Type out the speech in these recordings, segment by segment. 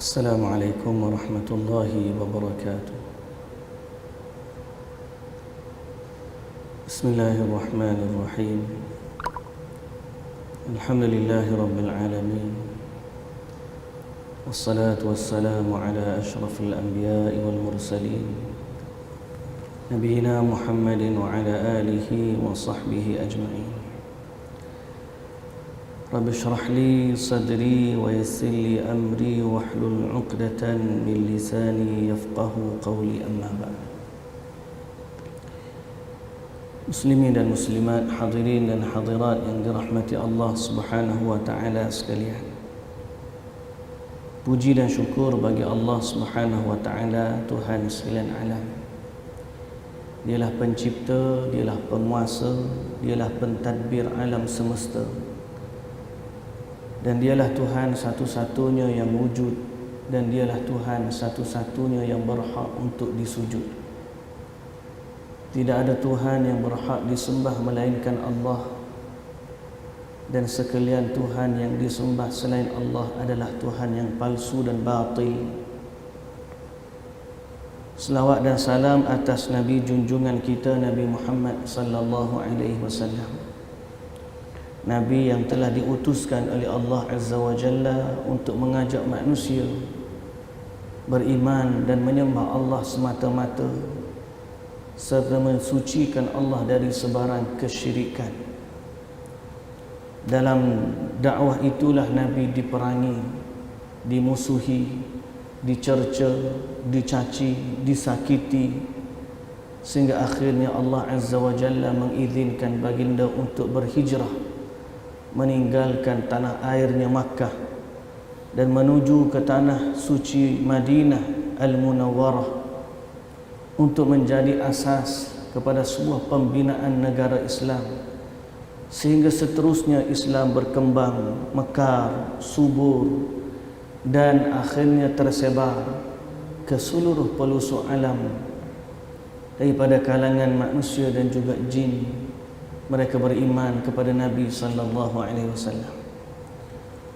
السلام عليكم ورحمة الله وبركاته. بسم الله الرحمن الرحيم. الحمد لله رب العالمين، والصلاة والسلام على أشرف الأنبياء والمرسلين نبينا محمد وعلى آله وصحبه أجمعين. رب اشرح لي صدري ويسر لي أمري واحلل عقدة من لساني يفقه قولي. أما بعد. Muslimin dan muslimat, hadirin dan hadirat yang dirahmati Allah Subhanahu wa taala sekalian. Puji dan syukur bagi Allah Subhanahu wa taala, Tuhan sekalian alam. Dialah pencipta, dialah penguasa, dialah pentadbir alam semesta. Dan dialah Tuhan satu-satunya yang wujud, dan dialah Tuhan satu-satunya yang berhak untuk disujud. Tidak ada Tuhan yang berhak disembah melainkan Allah, dan sekalian Tuhan yang disembah selain Allah adalah Tuhan yang palsu dan batil. Selawat dan salam atas Nabi junjungan kita, Nabi Muhammad sallallahu alaihi wasallam, Nabi yang telah diutuskan oleh Allah Azza wa Jalla untuk mengajak manusia beriman dan menyembah Allah semata-mata, serta mensucikan Allah dari sebarang kesyirikan. Dalam dakwah itulah Nabi diperangi, dimusuhi, dicerca, dicaci, disakiti, sehingga akhirnya Allah Azza wa Jalla mengizinkan baginda untuk berhijrah, meninggalkan tanah airnya Makkah dan menuju ke tanah suci Madinah Al-Munawwarah untuk menjadi asas kepada sebuah pembinaan negara Islam, sehingga seterusnya Islam berkembang, mekar, subur, dan akhirnya tersebar ke seluruh pelosok alam, daripada kalangan manusia dan juga jin. Mereka beriman kepada Nabi sallallahu alaihi wasallam.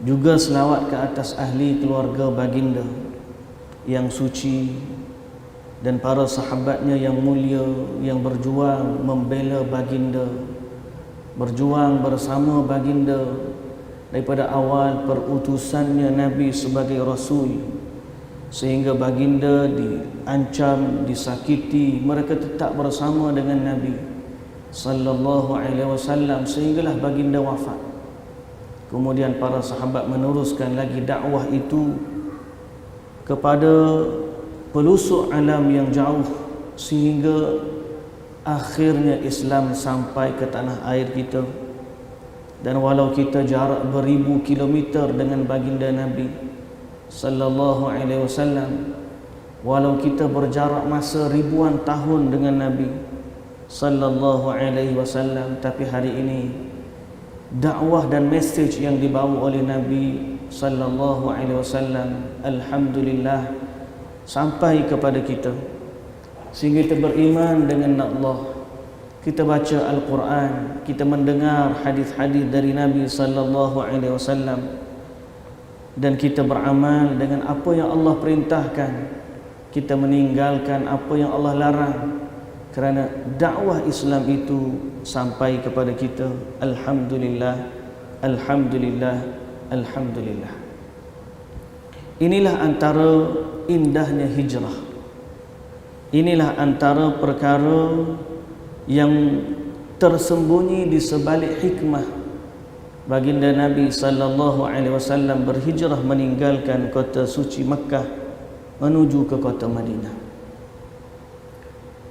Juga selawat ke atas ahli keluarga baginda yang suci dan para sahabatnya yang mulia, yang berjuang membela baginda, berjuang bersama baginda daripada awal perutusannya Nabi sebagai Rasul, sehingga baginda diancam, disakiti, mereka tetap bersama dengan Nabi sallallahu alaihi wasallam sehinggalah baginda wafat. Kemudian para sahabat meneruskan lagi dakwah itu kepada pelosok alam yang jauh, sehingga akhirnya Islam sampai ke tanah air kita. Dan walau kita jarak beribu kilometer dengan baginda Nabi sallallahu alaihi wasallam, walau kita berjarak masa ribuan tahun dengan Nabi sallallahu alaihi wasallam, tapi hari ini dakwah dan mesej yang dibawa oleh Nabi sallallahu alaihi wasallam alhamdulillah sampai kepada kita, sehingga kita beriman dengan Allah, kita baca Al-Quran, kita mendengar hadis-hadis dari Nabi sallallahu alaihi wasallam, dan kita beramal dengan apa yang Allah perintahkan, kita meninggalkan apa yang Allah larang. Kerana dakwah Islam itu sampai kepada kita, alhamdulillah, alhamdulillah, alhamdulillah. Inilah antara indahnya hijrah. Inilah antara perkara yang tersembunyi di sebalik hikmah baginda Nabi sallallahu alaihi wasallam berhijrah meninggalkan kota suci Makkah menuju ke kota Madinah.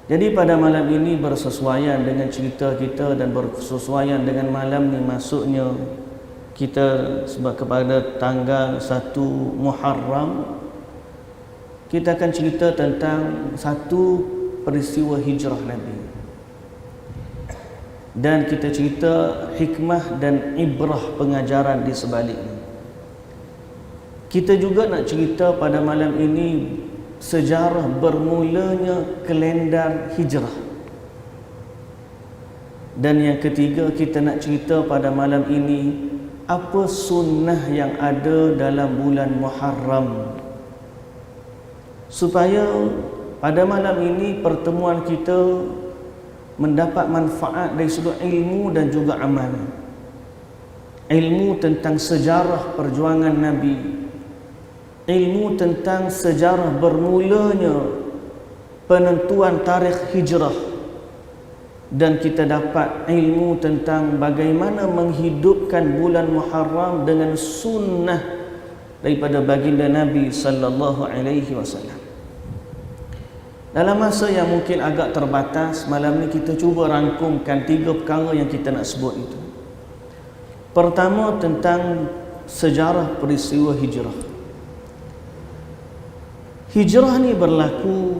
Jadi pada malam ini bersesuaian dengan cerita kita dan bersesuaian dengan malam ni masuknya kita sebab kepada tanggal 1 Muharram, kita akan cerita tentang satu peristiwa hijrah Nabi, dan kita cerita hikmah dan ibrah pengajaran di sebaliknya. Kita juga nak cerita pada malam ini sejarah bermulanya kalendar hijrah. Dan yang ketiga, kita nak cerita pada malam ini apa sunnah yang ada dalam bulan Muharram supaya pada malam ini pertemuan kita mendapat manfaat dari sudut ilmu dan juga amal. Ilmu tentang sejarah perjuangan Nabi, ilmu tentang sejarah bermulanya penentuan tarikh hijrah, dan kita dapat ilmu tentang bagaimana menghidupkan bulan Muharram dengan sunnah daripada baginda Nabi sallallahu alaihi wasallam. Dalam masa yang mungkin agak terbatas, malam ni kita cuba rangkumkan 3 perkara yang kita nak sebut itu. Pertama, tentang sejarah peristiwa hijrah. Hijrah ni berlaku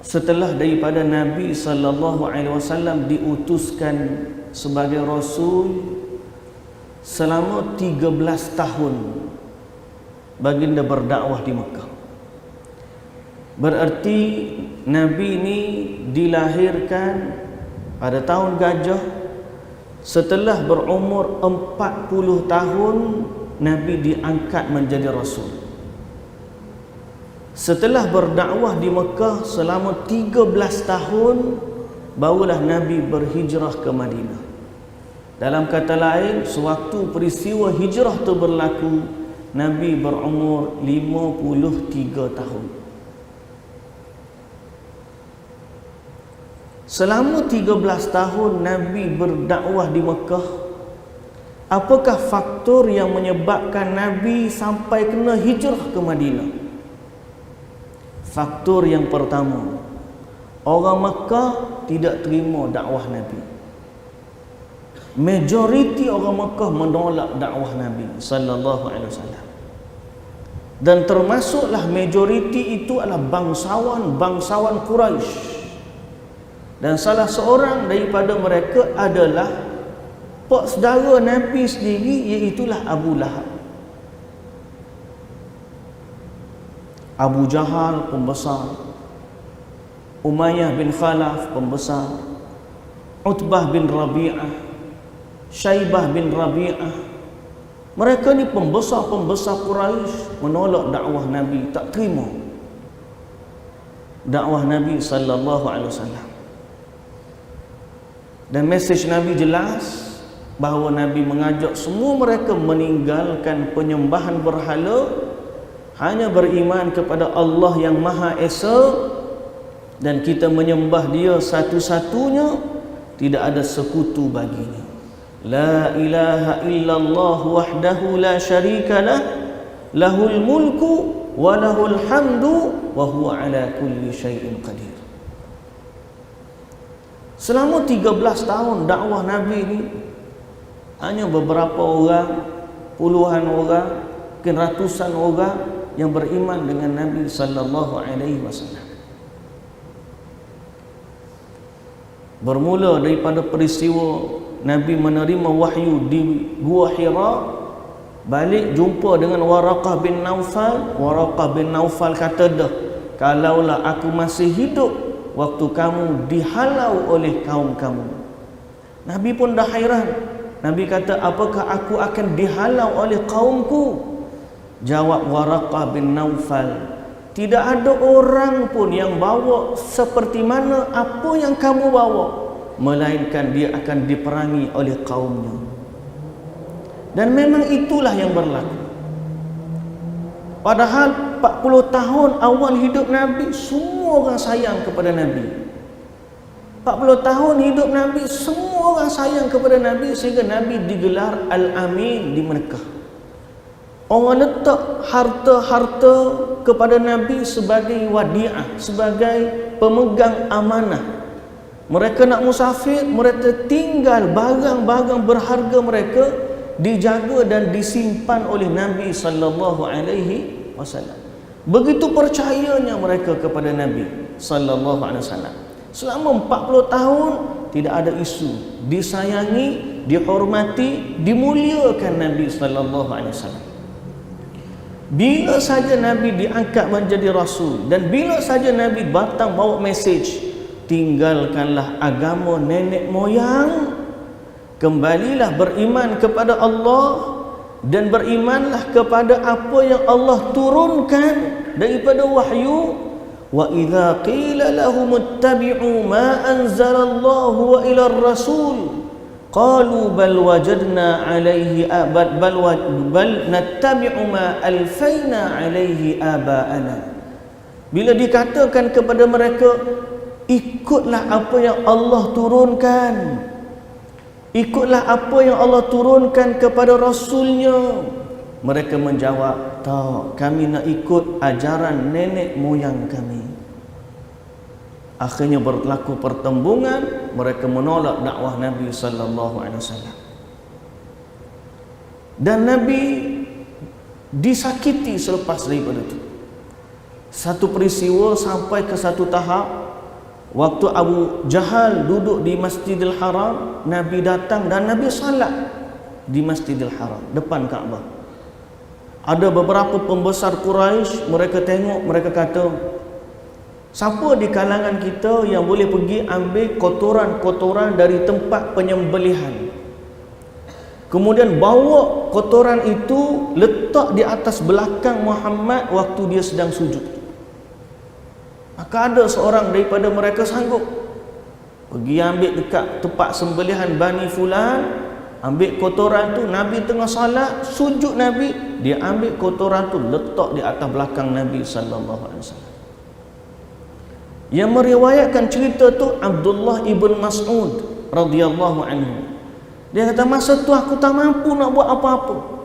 setelah daripada Nabi sallallahu alaihi wasallam diutuskan sebagai rasul selama 13 tahun baginda berdakwah di Mekah. Berarti Nabi ini dilahirkan pada tahun Gajah. Setelah berumur 40 tahun Nabi diangkat menjadi rasul. Setelah berdakwah di Mekah selama 13 tahun, barulah Nabi berhijrah ke Madinah. Dalam kata lain, sewaktu peristiwa hijrah itu berlaku, Nabi berumur 53 tahun. Selama 13 tahun Nabi berdakwah di Mekah, apakah faktor yang menyebabkan Nabi sampai kena hijrah ke Madinah? Faktor yang pertama, orang Mekah tidak terima dakwah Nabi. Majoriti orang Mekah menolak dakwah Nabi sallallahu alaihi wasallam. Dan termasuklah majoriti itu adalah bangsawan Quraisy. Dan salah seorang daripada mereka adalah pak saudara Nabi sendiri, iaitulah Abu Lahab. Abu Jahal pembesar, Umayyah bin Khalaf pembesar, Utbah bin Rabi'ah, Syaibah bin Rabi'ah. Mereka ni pembesar-pembesar Quraisy menolak dakwah Nabi, tak terima dakwah Nabi sallallahu alaihi wasallam. Dan mesej Nabi jelas bahawa Nabi mengajak semua mereka meninggalkan penyembahan berhala, hanya beriman kepada Allah yang Maha Esa, dan kita menyembah Dia satu-satunya, tidak ada sekutu baginya. La ilaha illallah wahdahu la syarika lah, lahul mulku wa lahul hamdu wa huwa ala kulli syai'in qadir. Selama 13 tahun dakwah Nabi ni, hanya beberapa orang, puluhan orang, mungkin ratusan orang yang beriman dengan Nabi sallallahu alaihi wasallam. Bermula daripada peristiwa Nabi menerima wahyu di Gua Hira, balik jumpa dengan Waraqah bin Naufal. Waraqah bin Naufal kata dah, kalaulah aku masih hidup waktu kamu dihalau oleh kaum kamu. Nabi pun dah hairan. Nabi kata, apakah aku akan dihalau oleh kaumku? Jawab Waraqah bin Naufal, tidak ada orang pun yang bawa seperti mana apa yang kamu bawa, melainkan dia akan diperangi oleh kaumnya. Dan memang itulah yang berlaku. Padahal 40 tahun awal hidup Nabi, semua orang sayang kepada Nabi. 40 tahun hidup Nabi, semua orang sayang kepada Nabi, sehingga Nabi digelar Al-Amin di Mekah. Orang letak harta-harta kepada Nabi sebagai wadi'ah, sebagai pemegang amanah. Mereka nak musafir, mereka tinggal barang-barang berharga mereka dijaga dan disimpan oleh Nabi sallallahu alaihi wasallam. Begitu percayanya mereka kepada Nabi sallallahu alaihi wasallam. Selama 40 tahun tidak ada isu, disayangi, dihormati, dimuliakan Nabi sallallahu alaihi wasallam. Bila saja Nabi diangkat menjadi rasul, dan bila saja Nabi datang bawa mesej, tinggalkanlah agama nenek moyang, kembalilah beriman kepada Allah, dan berimanlah kepada apa yang Allah turunkan daripada wahyu. Wa idza qila lahum ittabi'u ma anzalallahu wa ila ar-rasul qalu bal wajadna alaihi bal nattabi'u ma alfaina alaihi aba'ana. Bila dikatakan kepada mereka, ikutlah apa yang Allah turunkan, ikutlah apa yang Allah turunkan kepada Rasulnya, mereka menjawab, tak, kami nak ikut ajaran nenek moyang kami. Akhirnya berlaku pertembungan, mereka menolak dakwah Nabi sallallahu alaihi wasallam. Dan Nabi disakiti selepas daripada itu. Satu peristiwa sampai ke satu tahap, waktu Abu Jahal duduk di Masjidil Haram, Nabi datang dan Nabi salat di Masjidil Haram depan Kaabah. Ada beberapa pembesar Quraisy, mereka tengok, mereka kata, siapa di kalangan kita yang boleh pergi ambil kotoran-kotoran dari tempat penyembelihan, kemudian bawa kotoran itu letak di atas belakang Muhammad waktu dia sedang sujud. Maka ada seorang daripada mereka sanggup pergi ambil dekat tempat sembelihan Bani Fulan, ambil kotoran tu, Nabi tengah salat, sujud Nabi, dia ambil kotoran tu letak di atas belakang Nabi sallallahu alaihi wasallam. Yang meriwayatkan cerita tu Abdullah ibn Mas'ud radhiyallahu anhu. Dia kata, masa tu aku tak mampu nak buat apa-apa,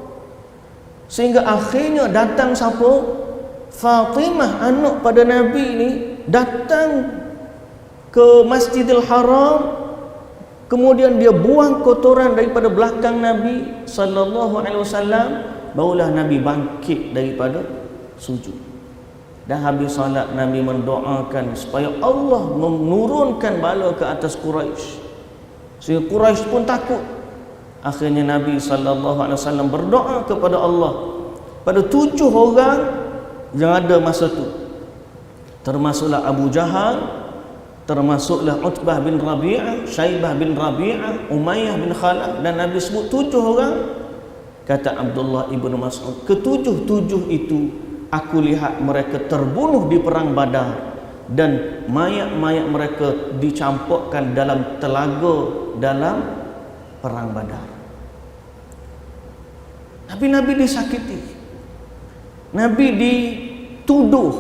sehingga akhirnya datang siapa? Fatimah, anak pada Nabi ni, datang ke Masjidil Haram, kemudian dia buang kotoran daripada belakang Nabi sallallahu alaihi wasallam, barulah Nabi bangkit daripada sujud. Dan habis salat, Nabi mendoakan supaya Allah menurunkan bala ke atas Quraisy, sehingga Quraisy pun takut. Akhirnya Nabi sallallahu alaihi wasallam berdoa kepada Allah pada 7 orang yang ada masa tu, termasuklah Abu Jahal, termasuklah Utbah bin Rabi'ah, Syaibah bin Rabi'ah, Umayyah bin Khalaf, dan Nabi sebut 7 orang. Kata Abdullah ibn Mas'ud, ketujuh-tujuh itu aku lihat mereka terbunuh di perang Badar, dan mayat-mayat mereka dicampakkan dalam telaga dalam perang Badar. Tapi Nabi disakiti, Nabi dituduh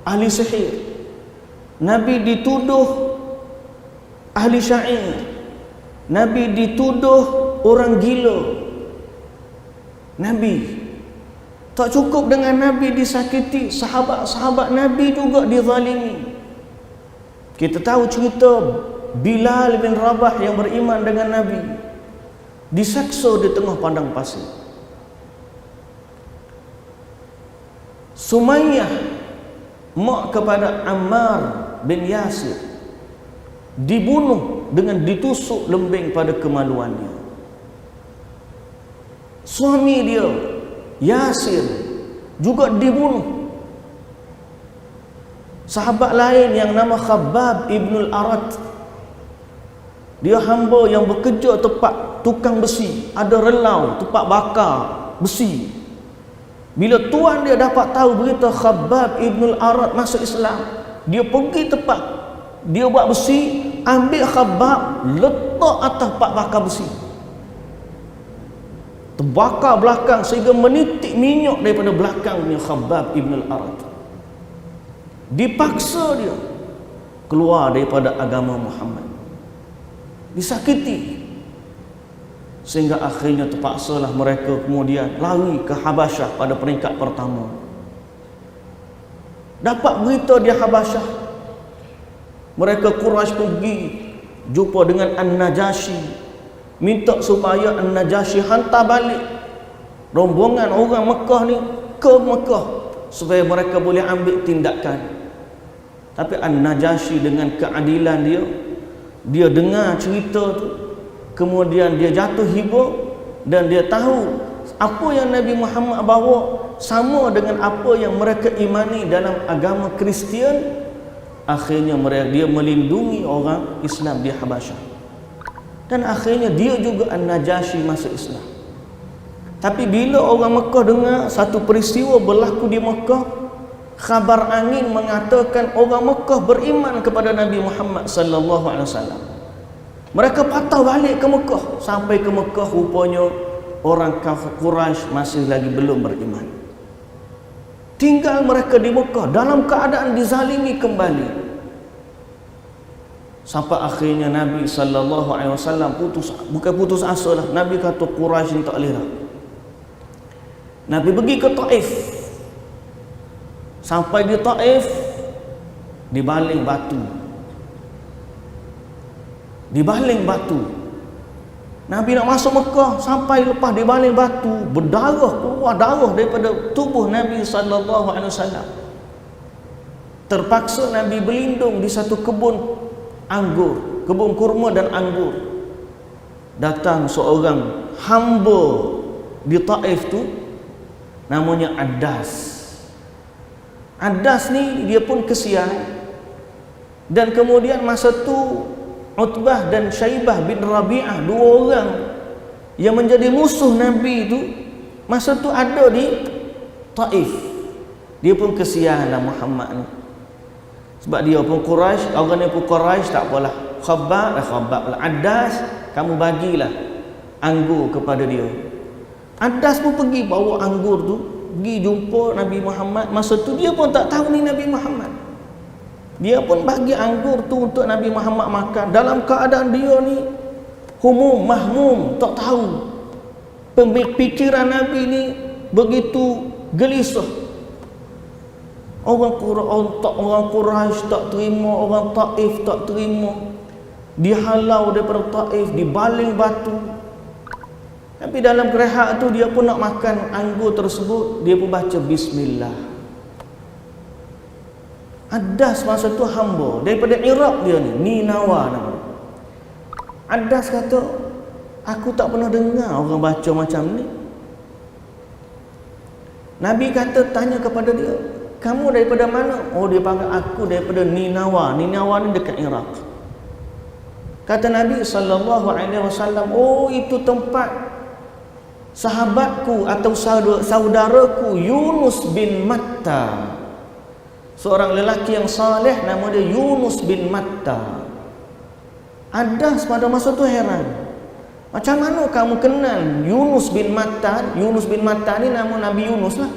ahli sihir, Nabi dituduh ahli syair, Nabi dituduh orang gila. Nabi tak cukup dengan Nabi disakiti, sahabat-sahabat Nabi juga dizalimi. Kita tahu cerita Bilal bin Rabah yang beriman dengan Nabi, diseksa di tengah padang pasir. Sumayyah, mak kepada Ammar bin Yasir, dibunuh dengan ditusuk lembing pada kemaluannya. Suami dia Yasir juga dibunuh. Sahabat lain yang nama Khabbab ibnul Arat, dia hamba yang bekerja tempat tukang besi, ada relau tempat bakar besi. Bila tuan dia dapat tahu berita Khabbab ibnul Arat masuk Islam, dia pergi tempat dia buat besi, ambil Khabbab, letak atas pak bakar besi, terbakar belakang sehingga menitik minyak daripada belakangnya Khabbab ibnul Arat. Dipaksa dia keluar daripada agama Muhammad, disakiti, sehingga akhirnya terpaksalah mereka kemudian lari ke Habasyah pada peringkat pertama. Dapat berita di Habasyah, mereka Quraisy pergi jumpa dengan An-Najasyi, minta supaya An-Najasyi hantar balik rombongan orang Mekah ni ke Mekah supaya mereka boleh ambil tindakan. Tapi An-Najasyi dengan keadilan dia dengar cerita tu, kemudian dia jatuh hibur, dan dia tahu apa yang Nabi Muhammad bawa sama dengan apa yang mereka imani dalam agama Kristian. Akhirnya dia melindungi orang Islam di Habasyah, dan akhirnya dia juga An-Najasyi masuk Islam. Tapi bila orang Mekah dengar satu peristiwa berlaku di Mekah, khabar angin mengatakan orang Mekah beriman kepada Nabi Muhammad sallallahu alaihi wasallam. Mereka patah balik ke Mekah. Sampai ke Mekah rupanya orang kafir Quraisy masih lagi belum beriman. Tinggal mereka di Mekah dalam keadaan dizalimi kembali. Sampai akhirnya Nabi sallallahu alaihi wasallam putus asa lah. Nabi kata Quraisy ni tak boleh dah. Nabi pergi ke Taif. Sampai di Taif, dibaling batu. Dibaling batu. Nabi nak masuk Mekah, sampai lepas dibaling batu, berdarah, keluar darah daripada tubuh Nabi sallallahu alaihi wasallam. Terpaksa Nabi berlindung di satu kebun anggur, kebun kurma dan anggur. Datang seorang hamba di Taif tu, namanya Addas. Addas ni dia pun kesian. Dan kemudian masa tu Utbah dan Syaibah bin Rabi'ah, dua orang yang menjadi musuh Nabi tu, masa tu ada di Taif. Dia pun kesian lah Muhammad ni. Sebab dia pun Quraisy, orang ni pun Quraisy, tak apalah. Khabbab lah. Addas, kamu bagilah anggur kepada dia. Addas pun pergi bawa anggur tu, pergi jumpa Nabi Muhammad. Masa tu dia pun tak tahu ni Nabi Muhammad. Dia pun bagi anggur tu untuk Nabi Muhammad makan. Dalam keadaan dia ni humum, mahmum, tak tahu. Pemikiran Nabi ni begitu gelisah. Orang Quraisy tak terima, orang Taif tak terima. Dihalau daripada Taif, dibaling batu. Tapi dalam kerehat tu dia pun nak makan anggur tersebut, dia pun baca bismillah. Addas masa tu hamba daripada Iraq, dia ni Ninawa nama. Addas kata, aku tak pernah dengar orang baca macam ni. Nabi kata, tanya kepada dia, kamu daripada mana? Oh, dia panggil aku daripada Ninawa. Ninawa ni dekat Iraq. Kata Nabi sallallahu alaihi wasallam, oh itu tempat sahabatku atau saudaraku Yunus bin Matta. Seorang lelaki yang saleh, nama dia Yunus bin Matta. Addas pada masa tu heran. Macam mana kamu kenal Yunus bin Matta? Yunus bin Matta ni nama Nabi Yunus lah.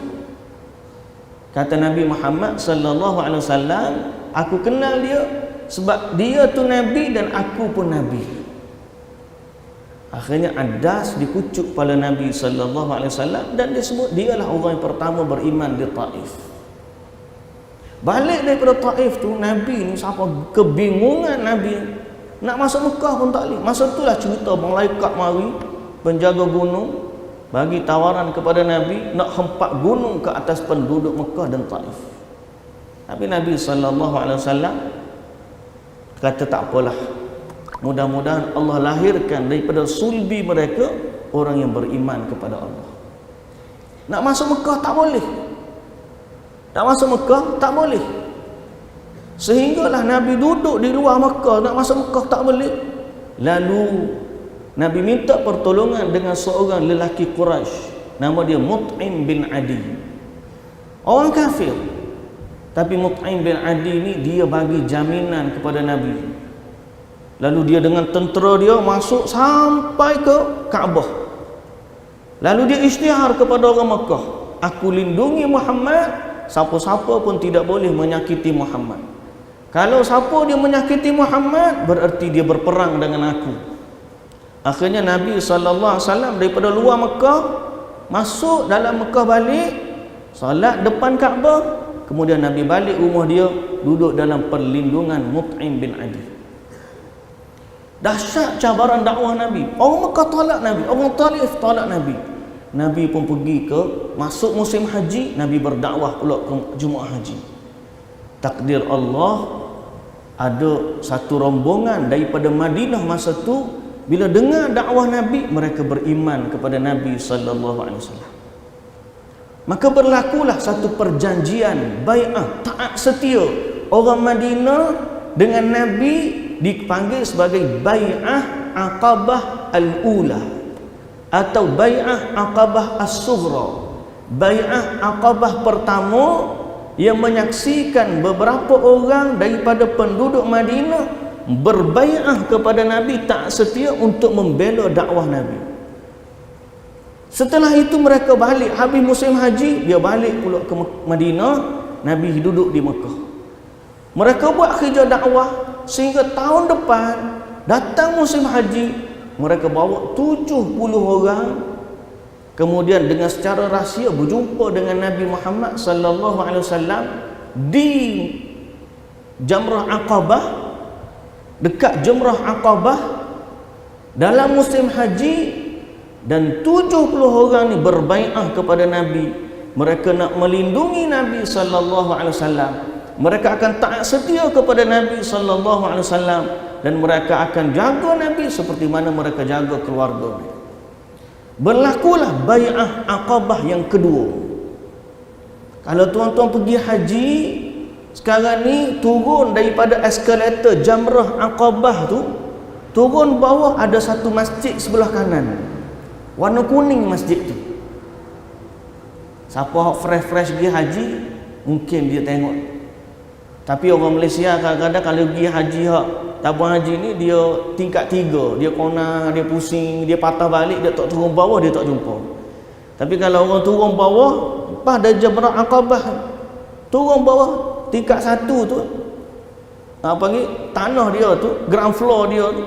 Kata Nabi Muhammad sallallahu alaihi wasallam, aku kenal dia sebab dia tu Nabi dan aku pun Nabi. Akhirnya Addas dikucuk kepala Nabi sallallahu alaihi wasallam dan disebut dialah orang yang pertama beriman di Taif. Balik daripada Taif tu, Nabi ni siapa kebingungan Nabi. Nak masuk Mekah pun tak boleh. Masa itulah cerita malaikat mari, penjaga gunung, bagi tawaran kepada Nabi nak hempak gunung ke atas penduduk Mekah dan Taif. Tapi Nabi sallallahu alaihi wasallam kata tak apalah. Mudah-mudahan Allah lahirkan daripada sulbi mereka orang yang beriman kepada Allah. Nak masuk Mekah tak boleh. Nak masuk Mekah tak boleh. Sehinggalah Nabi duduk di luar Mekah, nak masuk Mekah tak boleh. Lalu Nabi minta pertolongan dengan seorang lelaki Quraisy, nama dia Mut'im bin Adi. Orang kafir. Tapi Mut'im bin Adi ni dia bagi jaminan kepada Nabi. Lalu dia dengan tentera dia masuk sampai ke Kaabah. Lalu dia isytihar kepada orang Mekah, aku lindungi Muhammad, siapa-siapa pun tidak boleh menyakiti Muhammad. Kalau siapa dia menyakiti Muhammad, berarti dia berperang dengan aku. Akhirnya Nabi SAW daripada luar Mekah masuk dalam Mekah balik, salat depan Kaabah. Kemudian Nabi balik rumah dia, duduk dalam perlindungan Mut'im bin Adi. Dahsyat cabaran dakwah Nabi. Orang Mekah tolak Nabi, orang Taif tolak Nabi. Nabi pun pergi ke masuk musim haji, Nabi berdakwah pula ke Jumaat haji. Takdir Allah, ada satu rombongan daripada Madinah masa tu, bila dengar dakwah Nabi, mereka beriman kepada Nabi sallallahu alaihi wasallam. Maka berlakulah satu perjanjian bai'ah, taat setia orang Madinah dengan Nabi, dipanggil sebagai bai'ah Aqabah al-Ula. atau bai'ah Aqabah As-Sughra. Bai'ah Aqabah pertama yang menyaksikan beberapa orang daripada penduduk Madinah berbai'ah kepada Nabi, tak setia untuk membela dakwah Nabi. Setelah itu mereka balik, habis musim haji dia balik pula ke Madinah, Nabi duduk di Mekah. Mereka buat kerja dakwah sehingga tahun depan datang musim haji, mereka bawa 70 orang, kemudian dengan secara rahsia berjumpa dengan Nabi Muhammad sallallahu alaihi wasallam di Jamrah Aqabah, dekat Jamrah Aqabah dalam musim haji. Dan 70 orang ni berbai'ah kepada Nabi. Mereka nak melindungi Nabi sallallahu alaihi wasallam. Mereka akan taat setia kepada Nabi sallallahu alaihi wasallam dan mereka akan jaga Nabi seperti mana mereka jaga keluarga mereka. Berlakulah bai'ah Aqabah yang kedua. Kalau tuan-tuan pergi haji sekarang ni, turun daripada eskalator Jamrah Aqabah tu, turun bawah ada satu masjid sebelah kanan. Warna kuning masjid tu. Siapa fresh-fresh pergi haji mungkin dia tengok. Tapi orang Malaysia kadang-kadang kalau pergi haji tabung haji ni dia tingkat 3, dia kona, dia pusing, dia patah balik, dia tak turun bawah, dia tak jumpa. Tapi kalau orang turun bawah, lepas dari Jamrah Aqabah, turun bawah tingkat 1 tu, tanah dia tu, ground floor dia tu,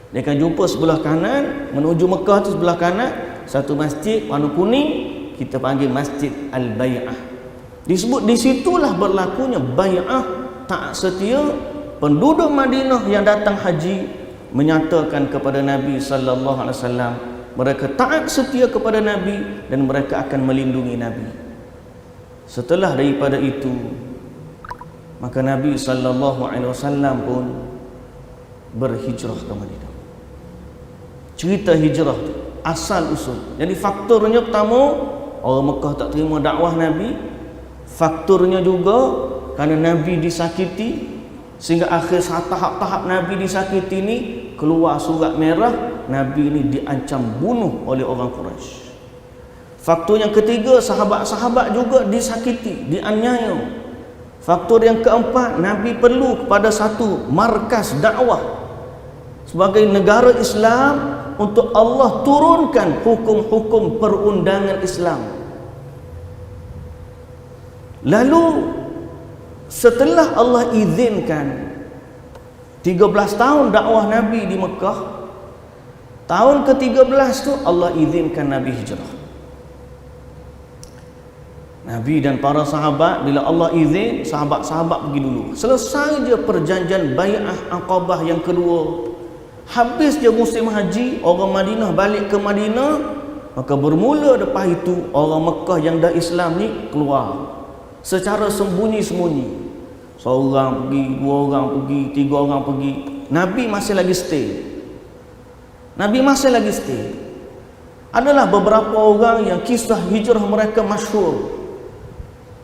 dia akan jumpa sebelah kanan menuju Mekah tu, sebelah kanan satu masjid warna kuning, kita panggil Masjid Al-Bai'ah. Disebut di situlah berlakunya bai'ah taat setia penduduk Madinah yang datang haji menyatakan kepada Nabi sallallahu alaihi wasallam mereka taat setia kepada Nabi dan mereka akan melindungi Nabi. Setelah daripada itu, maka Nabi sallallahu alaihi wasallam pun berhijrah ke Madinah. Cerita hijrah tu asal usul. Jadi faktornya pertama, orang Mekah tak terima dakwah Nabi. Faktornya juga kerana Nabi disakiti, sehingga akhir tahap-tahap Nabi disakiti ni keluar surat merah, Nabi ni diancam bunuh oleh orang Quraisy. Faktor yang ketiga, sahabat-sahabat juga disakiti, dianiaya. Faktor yang keempat, Nabi perlu kepada satu markas dakwah sebagai negara Islam untuk Allah turunkan hukum-hukum perundangan Islam. Lalu setelah Allah izinkan 13 tahun dakwah Nabi di Mekah, tahun ke-13 tu Allah izinkan Nabi hijrah. Nabi dan para sahabat, bila Allah izin, sahabat-sahabat pergi dulu. Selesai je perjanjian bai'ah Aqabah yang kedua, habis je musim haji, orang Madinah balik ke Madinah, maka bermula lepas itu orang Mekah yang dah Islam ni keluar secara sembunyi-sembunyi. Seorang pergi, 2 orang pergi, 3 orang pergi. Nabi masih lagi stay. Nabi masih lagi stay. Adalah beberapa orang yang kisah hijrah mereka masyhur,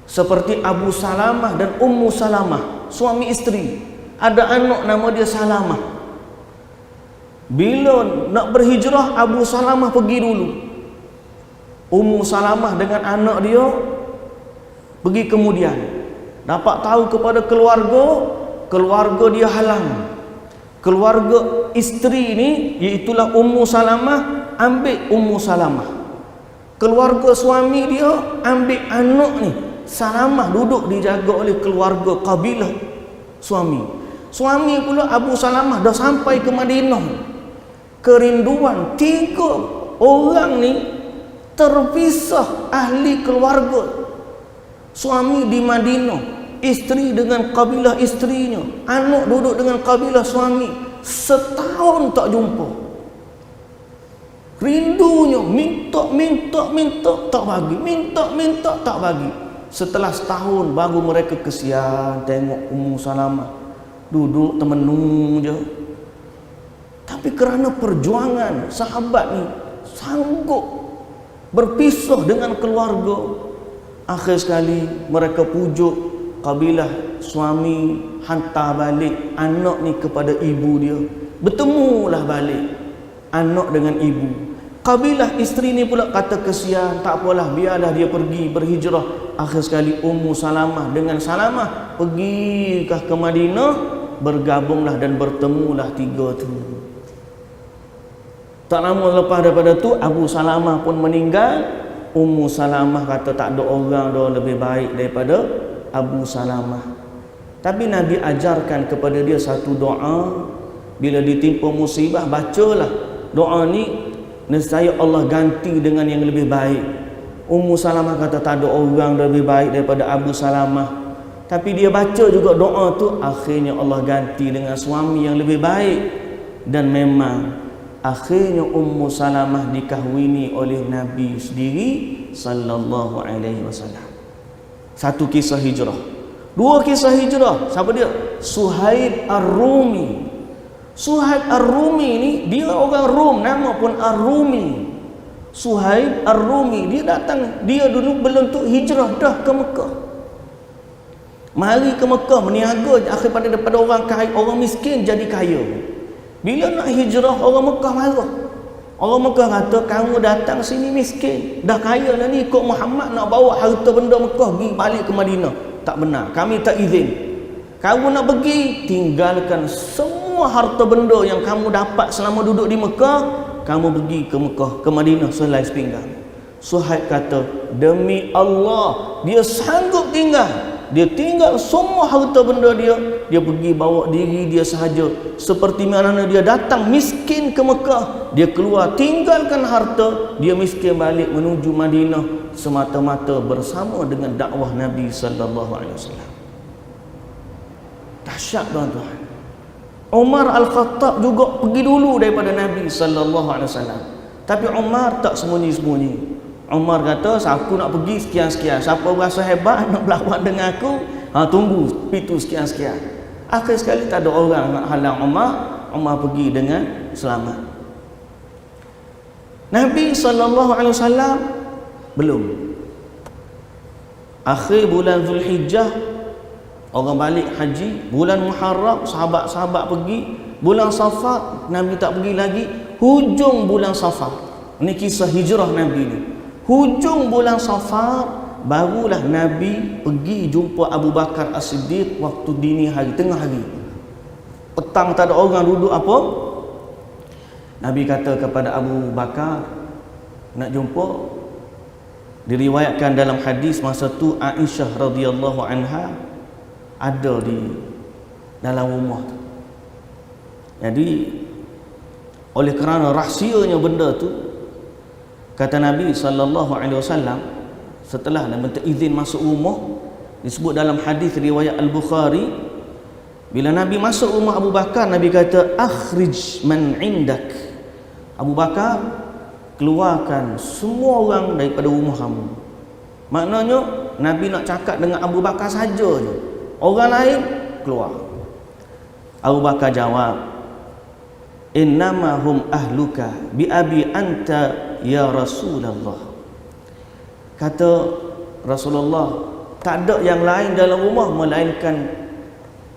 seperti Abu Salamah dan Ummu Salamah, suami isteri. Ada anak nama dia Salamah. Bila nak berhijrah, Abu Salamah pergi dulu. Ummu Salamah dengan anak dia pergi kemudian. Dapat tahu kepada keluarga dia halang. Keluarga isteri ni, iaitulah Ummu Salamah, ambil Ummu Salamah. Keluarga suami dia ambil anak ni, Salamah, duduk dijaga oleh keluarga kabilah suami. Suami pula Abu Salamah dah sampai ke Madinah. Kerinduan 3 orang ni terpisah ahli keluarga. Suami di Madinah, isteri dengan kabilah isterinya, anak duduk dengan kabilah suami. Setahun tak jumpa. Rindunya, minta tak bagi, minta tak bagi. Setelah setahun baru mereka kesian tengok Ummu Salamah duduk temenung je. Tapi kerana perjuangan sahabat ni sanggup berpisah dengan keluarga, akhir sekali mereka pujuk kabilah suami hantar balik anak ni kepada ibu dia. Bertemulah balik anak dengan ibu. Kabilah isteri ni pula kata kesian, tak apalah, biarlah dia pergi berhijrah. Akhir sekali Ummu Salamah dengan Salamah pergikah ke Madinah, bergabunglah dan bertemulah tiga tu. Tak lama lepas daripada tu Abu Salamah pun meninggal. Ummu Salamah kata tak ada orang dah lebih baik daripada Abu Salamah. Tapi Nabi ajarkan kepada dia satu doa. Bila ditimpa musibah, bacalah doa ni, nescaya Allah ganti dengan yang lebih baik. Ummu Salamah kata tak ada orang lebih baik daripada Abu Salamah. Tapi dia baca juga doa tu, akhirnya Allah ganti dengan suami yang lebih baik. Dan memang akhirnya Ummu Salamah dikahwini oleh Nabi sendiri sallallahu alaihi wasallam. Satu kisah hijrah. Dua kisah hijrah. Siapa dia? Suhaib Ar-Rumi. Suhaib Ar-Rumi ni dia orang Rom, nama pun Ar-Rumi. Suhaib Ar-Rumi dia datang, dia dulu belum tu hijrah dah ke Mekah. Mari ke Mekah meniaga akhir daripada orang kaya, orang miskin jadi kaya. Bila nak hijrah orang Mekah marah. Orang Mekah kata kamu datang sini miskin, dah kaya dah ni, ikut Muhammad nak bawa harta benda Mekah pergi balik ke Madinah. Tak benar, kami tak izin. Kamu nak pergi, tinggalkan semua harta benda yang kamu dapat selama duduk di Mekah, kamu pergi ke Mekah, ke Madinah selai sepinggang. Suhaib kata, demi Allah, dia sanggup tinggal. Dia tinggal semua harta benda dia, dia pergi bawa diri dia sahaja. Seperti mana dia datang miskin ke Mekah, dia keluar tinggalkan harta, dia miskin balik menuju Madinah semata-mata bersama dengan dakwah Nabi sallallahu alaihi wasallam. Dahsyat tuan-tuan. Umar Al-Khattab juga pergi dulu daripada Nabi sallallahu alaihi wasallam. Tapi Umar tak sembunyi-sembunyi. Umar kata, aku nak pergi sekian-sekian. Siapa rasa hebat nak berlawan dengan aku, tunggu pintu sekian-sekian. Akhir sekali tak ada orang nak halang Umar. Umar pergi dengan selamat. Nabi sallallahu alaihi wasallam belum. Akhir bulan Zulhijjah orang balik haji, bulan Muharram sahabat-sahabat pergi, bulan Safar Nabi tak pergi lagi, hujung bulan Safar. Ini kisah hijrah Nabi ni. Hujung bulan Safar barulah Nabi pergi jumpa Abu Bakar As-Siddiq waktu dini hari, tengah hari. Petang tak ada orang duduk apa. Nabi kata kepada Abu Bakar, nak jumpa. Diriwayatkan dalam hadis masa tu Aisyah radhiyallahu anha ada di dalam rumah tu. Jadi oleh kerana rahsianya benda tu, kata Nabi sallallahu alaihi wasallam, setelah dia minta izin masuk rumah, disebut dalam hadis riwayat Al-Bukhari, bila Nabi masuk rumah Abu Bakar, Nabi kata akhrij man indak. Abu Bakar, keluarkan semua orang daripada rumah kamu. Maknanya Nabi nak cakap dengan Abu Bakar saja je, orang lain keluar. Abu Bakar jawab, innama hum ahluka bi abi anta ya Rasulullah. Kata Rasulullah, tak ada yang lain dalam rumah melainkan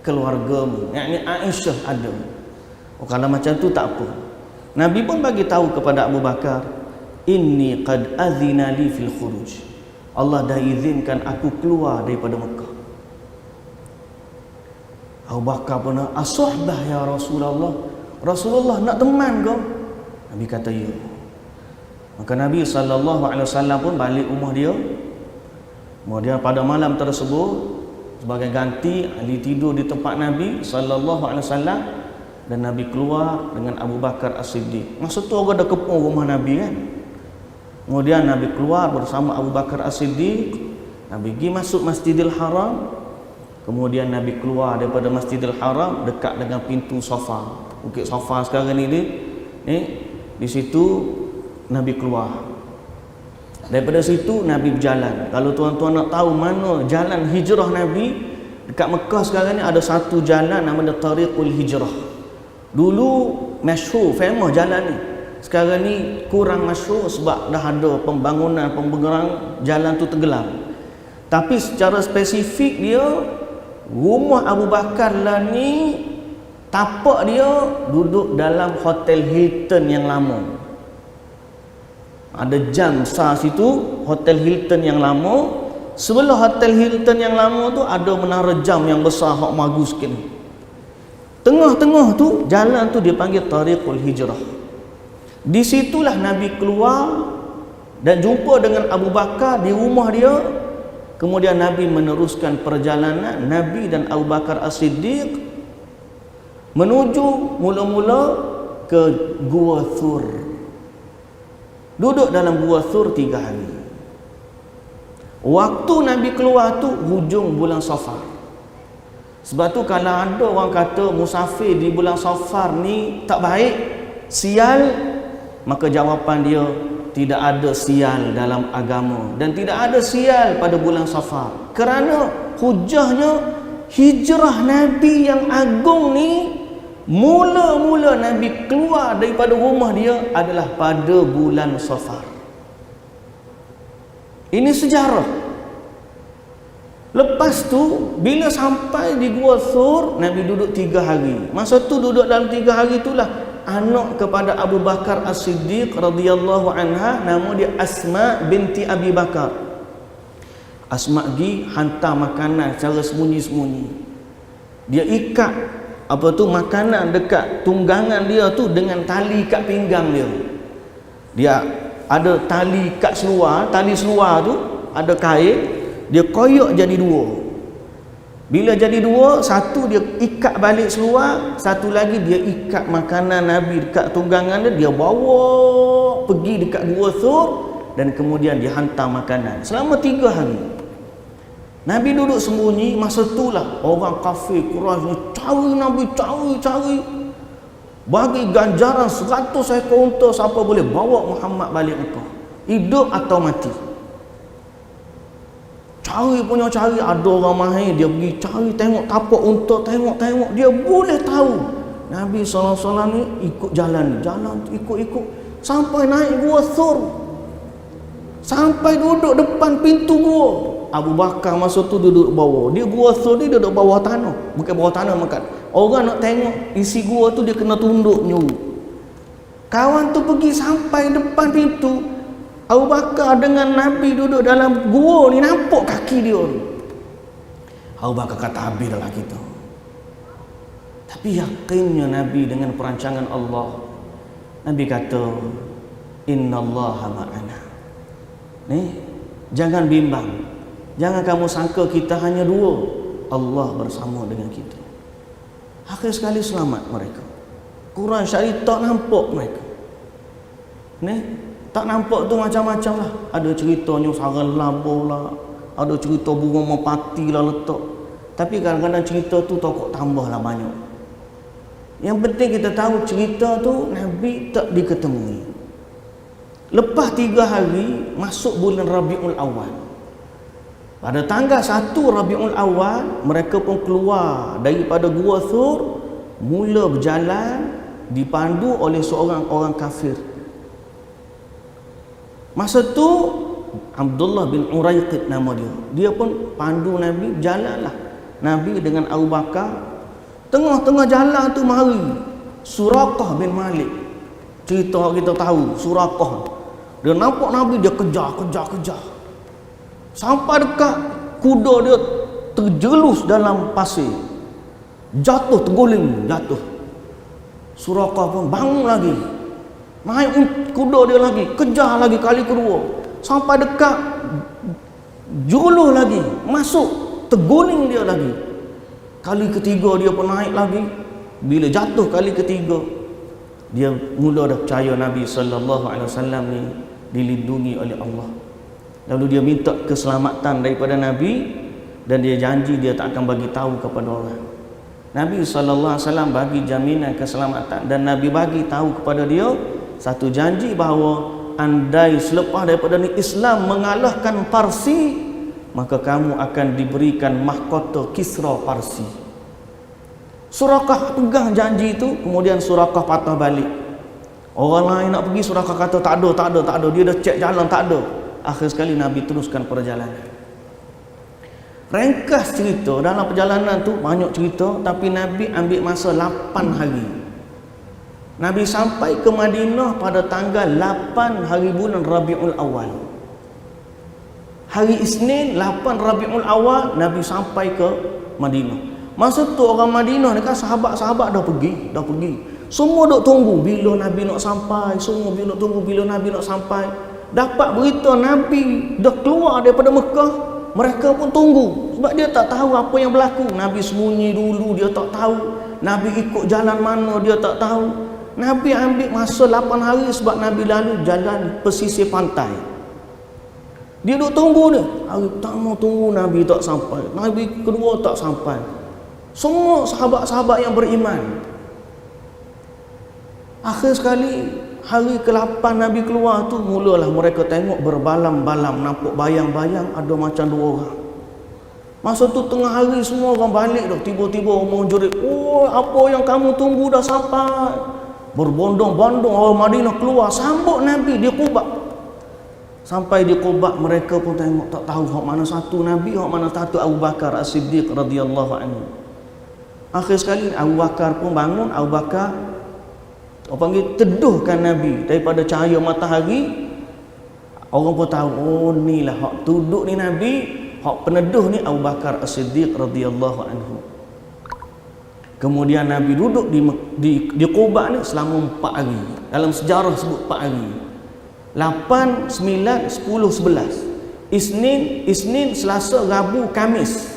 keluargamu, yakni Aisyah ada. Kalau macam tu tak apa. Nabi pun bagi tahu kepada Abu Bakar, inni qad azina li fil khuruj. Allah dah izinkan aku keluar daripada Mekah. Abu Bakar pun, as-suhbah ya Rasulullah. Rasulullah nak teman kau? Nabi kata ya. Maka Nabi SAW pun balik rumah dia. Kemudian pada malam tersebut, sebagai ganti, Ali tidur di tempat Nabi SAW, dan Nabi keluar dengan Abu Bakar As-Siddiq. Masa tu orang dah kepung rumah Nabi kan. Kemudian Nabi keluar bersama Abu Bakar As-Siddiq. Nabi pergi masuk Masjidil Haram. Kemudian Nabi keluar daripada Masjidil Haram dekat dengan pintu Safa. Bukit Safa sekarang ni di situ Nabi keluar. Daripada situ Nabi berjalan. Kalau tuan-tuan nak tahu mana jalan hijrah Nabi, dekat Mekah sekarang ni ada satu jalan namanya Tariqul Hijrah. Dulu masyhur, famous jalan ni. Sekarang ni kurang masyhur sebab dah ada pembangunan jalan tu tenggelam. Tapi secara spesifik dia, rumah Abu Bakar lah ni, tapak dia duduk dalam Hotel Hilton yang lama. Ada jam besar situ, Hotel Hilton yang lama. Sebelah Hotel Hilton yang lama tu ada menara jam yang besar hak bagus sikit. Tengah-tengah tu jalan tu dia panggil Tariqul Hijrah. Di situlah Nabi keluar dan jumpa dengan Abu Bakar di rumah dia. Kemudian Nabi meneruskan perjalanan, Nabi dan Abu Bakar As-Siddiq menuju mula-mula ke Gua Thur. Duduk dalam Gua Thur 3 hari. Waktu Nabi keluar tu hujung bulan Safar. Sebab tu kalau ada orang kata musafir di bulan Safar ni tak baik, sial, maka jawapan dia tidak ada sial dalam agama dan tidak ada sial pada bulan Safar. Kerana hujahnya hijrah Nabi yang agung ni, mula-mula Nabi keluar daripada rumah dia adalah pada bulan Safar. Ini sejarah. Lepas tu bila sampai di Gua Thur, Nabi duduk 3 hari. Masa tu duduk dalam 3 hari itulah anak kepada Abu Bakar As-Siddiq radhiyallahu anha, nama dia Asma binti Abi Bakar. Asma pergi hantar makanan secara sembunyi-sembunyi. Dia ikat apa tu makanan dekat tunggangan dia tu dengan tali kat pinggang dia. Dia ada tali kat seluar, tali seluar tu ada kain, dia koyak jadi 2. Bila jadi 2, satu dia ikat balik seluar, satu lagi dia ikat makanan Nabi dekat tunggangan dia, dia bawa pergi dekat Gua Thur dan kemudian dia hantar makanan selama 3 hari. Nabi duduk sembunyi. Masa itulah orang kafir Quraisy ni cari Nabi, cari bagi ganjaran 100 ekor unta siapa boleh bawa Muhammad balik Mekah, hidup atau mati. Cari punya cari, ada orang mahir dia pergi cari, tengok tapak unta, tengok dia boleh tahu Nabi SAW ni ikut jalan ikut sampai naik Gua Thur, sampai duduk depan pintu gua. Abu Bakar masa tu duduk bawah. Dia Gua Thur ni duduk bawah tanah, bukan bawah tanah makan. Orang nak tengok isi gua tu dia kena tunduk nyuruh. Kawan tu pergi sampai depan pintu. Abu Bakar dengan Nabi duduk dalam gua ni, nampak kaki dia ni. Abu Bakar kata habis dah kita. Tapi yakinnya Nabi dengan perancangan Allah. Nabi kata innallaha ma'ana. Ni jangan bimbang. Jangan kamu sangka kita hanya 2. Allah bersama dengan kita. Akhir sekali selamat mereka. Quran Syarif tak nampak mereka. Ni tak nampak tu macam-macam lah. Ada ceritanya sarang labur lah, ada cerita burung merpati lah letak. Tapi kadang-kadang cerita tu tokok tambah lah banyak. Yang penting kita tahu cerita tu Nabi tak diketemui. Lepas 3 hari masuk bulan Rabiul Awal. Pada tanggal 1 Rabiul Awal mereka pun keluar daripada Gua Thur, mula berjalan dipandu oleh seorang orang kafir. Masa tu Abdullah bin Uraiqid nama dia. Dia pun pandu Nabi, jalanlah Nabi dengan Abu Bakar. Tengah-tengah jalan tu mari Suraqah bin Malik. Cerita kita tahu Suraqah. Dia nampak Nabi, dia kejar. Sampai dekat, kuda dia terjelus dalam pasir. Jatuh, terguling, jatuh. Suraqah pun bangun lagi. Naik kuda dia lagi, kejar lagi kali kedua. Sampai dekat, juluh lagi, masuk, terguling dia lagi. Kali ketiga dia pun naik lagi. Bila jatuh kali ketiga, dia mula dah percaya Nabi SAW ni dilindungi oleh Allah. Lalu dia minta keselamatan daripada Nabi dan dia janji dia tak akan bagi tahu kepada orang. Nabi SAW bagi jaminan keselamatan dan Nabi bagi tahu kepada dia satu janji bahawa andai selepas daripada ni Islam mengalahkan Parsi, maka kamu akan diberikan mahkota Kisra Parsi. Suraqah pegang janji itu, kemudian Suraqah patah balik. Orang lain nak pergi, Suraqah kata tak ada. Dia dah cek jalan tak ada. Akhir sekali Nabi teruskan perjalanan. Ringkas cerita, dalam perjalanan tu banyak cerita, tapi Nabi ambil masa 8 hari. Nabi sampai ke Madinah pada tanggal 8 hari bulan Rabiul Awal. Hari Isnin 8 Rabiul Awal Nabi sampai ke Madinah. Masa tu orang Madinah ni kan sahabat-sahabat dah pergi. Semua duk tunggu bila Nabi nak sampai, semua bila tunggu bila Nabi nak sampai. Dapat berita Nabi dah keluar daripada Mekah, mereka pun tunggu sebab dia tak tahu apa yang berlaku. Nabi sembunyi dulu, dia tak tahu. Nabi ikut jalan mana, dia tak tahu. Nabi ambil masa 8 hari sebab Nabi lalu jalan pesisir pantai. Dia duk tunggu ni. Hari pertama tunggu Nabi tak sampai. Nabi kedua tak sampai. Semua sahabat-sahabat yang beriman. Akhir sekali hari ke-8 Nabi keluar tu, mulalah mereka tengok berbalam-balam, nampak bayang-bayang ada macam 2 orang. Masa tu tengah hari semua orang balik dah. Tiba-tiba orang jerit, "Oh, apa yang kamu tunggu dah sampai." Berbondong-bondong orang Madinah keluar sambut Nabi di Quba. Sampai di Quba mereka pun tengok, tak tahu hak mana satu Nabi, hak mana satu Abu Bakar As-Siddiq radhiyallahu anhu. Akhir sekali Abu Bakar pun bangun. Abu Bakar teduhkan Nabi daripada cahaya matahari. Orang pun tahu, oh inilah hak duduk ni Nabi, hak peneduh ni Abu Bakar As-Siddiq radhiyallahu anhu. Kemudian Nabi duduk di Quba ni selama 4 hari. Dalam sejarah sebut 4 hari. 8, 9, 10, 11. Isnin, Selasa, Rabu, Kamis.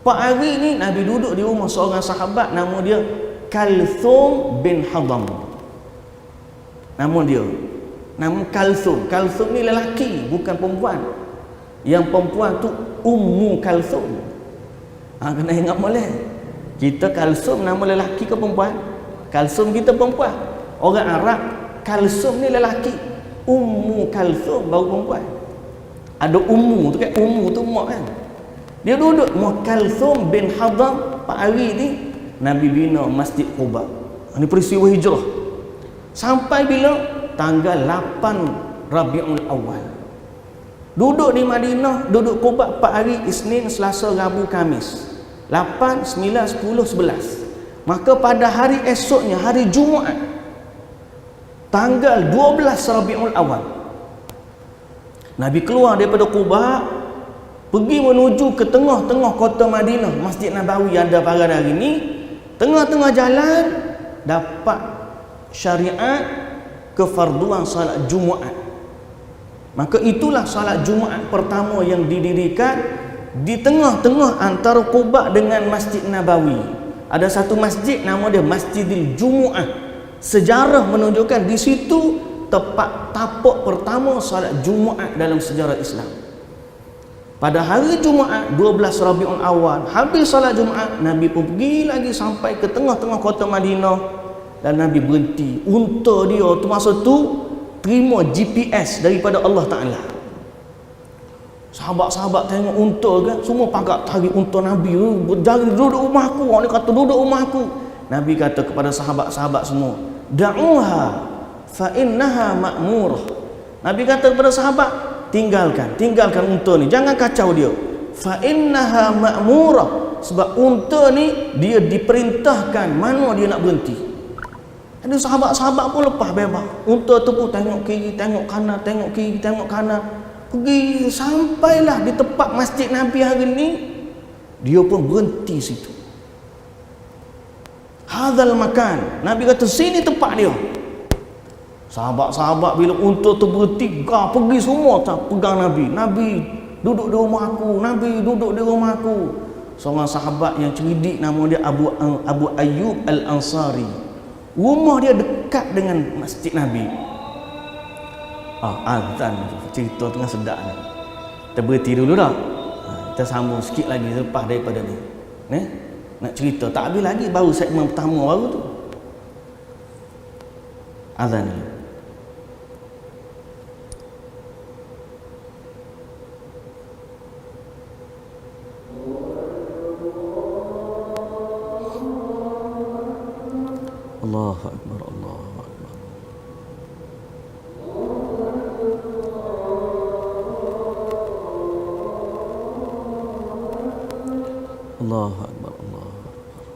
4 hari ni Nabi duduk di rumah seorang sahabat nama dia Kalthum bin Hadam. Nama dia. Nama Kalthum. Kalthum ni lelaki, bukan perempuan. Yang perempuan tu Ummu Kalthum. Kena ingat boleh. Kita Kalsum nama lelaki ke perempuan? Kalsum kita perempuan. Orang Arab Kalsum ni lelaki, Ummu Kalsum baru perempuan. Ada Ummu tu kan, Ummu tu mak kan. Dia duduk Mak Kalsum bin Hadam 4 hari ni Nabi bina Masjid Quba. Ini peristiwa hijrah. Sampai bila? Tanggal 8 Rabiul Awal. Duduk di Madinah, duduk Quba 4 hari, Isnin, Selasa, Rabu, Kamis. 8, 9, 10, 11. Maka pada hari esoknya, hari Jumaat, tanggal 12 Rabiul Awal, Nabi keluar daripada Quba, pergi menuju ke tengah-tengah kota Madinah, Masjid Nabawi yang ada pada hari ini. Tengah-tengah jalan dapat syariat kefarduan salat Jumaat. Maka itulah salat Jumaat pertama yang didirikan di tengah-tengah antara Quba dengan Masjid Nabawi. Ada satu masjid nama dia Masjidil Jumu'ah. Sejarah menunjukkan di situ tempat tapak pertama salat Jumaat dalam sejarah Islam. Pada hari Jumaat 12 Rabiul Awal, habis salat Jumaat, Nabi pun pergi lagi sampai ke tengah-tengah kota Madinah dan Nabi berhenti. Unta dia tu masa tu terima GPS daripada Allah Ta'ala. Sahabat-sahabat tengok unta kan, semua pakat tarik unta Nabi. Berjalan duduk rumahku. Orang ni kata duduk rumahku. Nabi kata kepada sahabat-sahabat semua, da'uha fa innaha ma'murah. Nabi kata kepada sahabat, tinggalkan unta ni, jangan kacau dia. Fa innaha ma'murah, sebab unta ni dia diperintahkan mana dia nak berhenti. Ada sahabat-sahabat pun lepas bebas. Unta tu pun tengok kiri, tengok kanan, tengok kiri, tengok kanan. Pergi sampailah di tempat Masjid Nabi hari ni, dia pun berhenti situ. Hadzal makan. Nabi kata sini tempat dia. Sahabat-sahabat bila unta tu berhenti, pergi semua pegang Nabi. Nabi duduk di rumah aku, Nabi duduk di rumah aku. Seorang sahabat yang cerdik nama dia Abu Ayyub Al-Ansari. Rumah dia dekat dengan Masjid Nabi. Azan cerita tengah sedap ni. Kita berhenti dulu dah. Kita sambung sikit lagi lepas daripada ni. Nak cerita tak habis lagi, baru segmen pertama baru tu. Azan ni. Allahu Akbar, Allahu Akbar. Allahu Akbar, Allahu Akbar.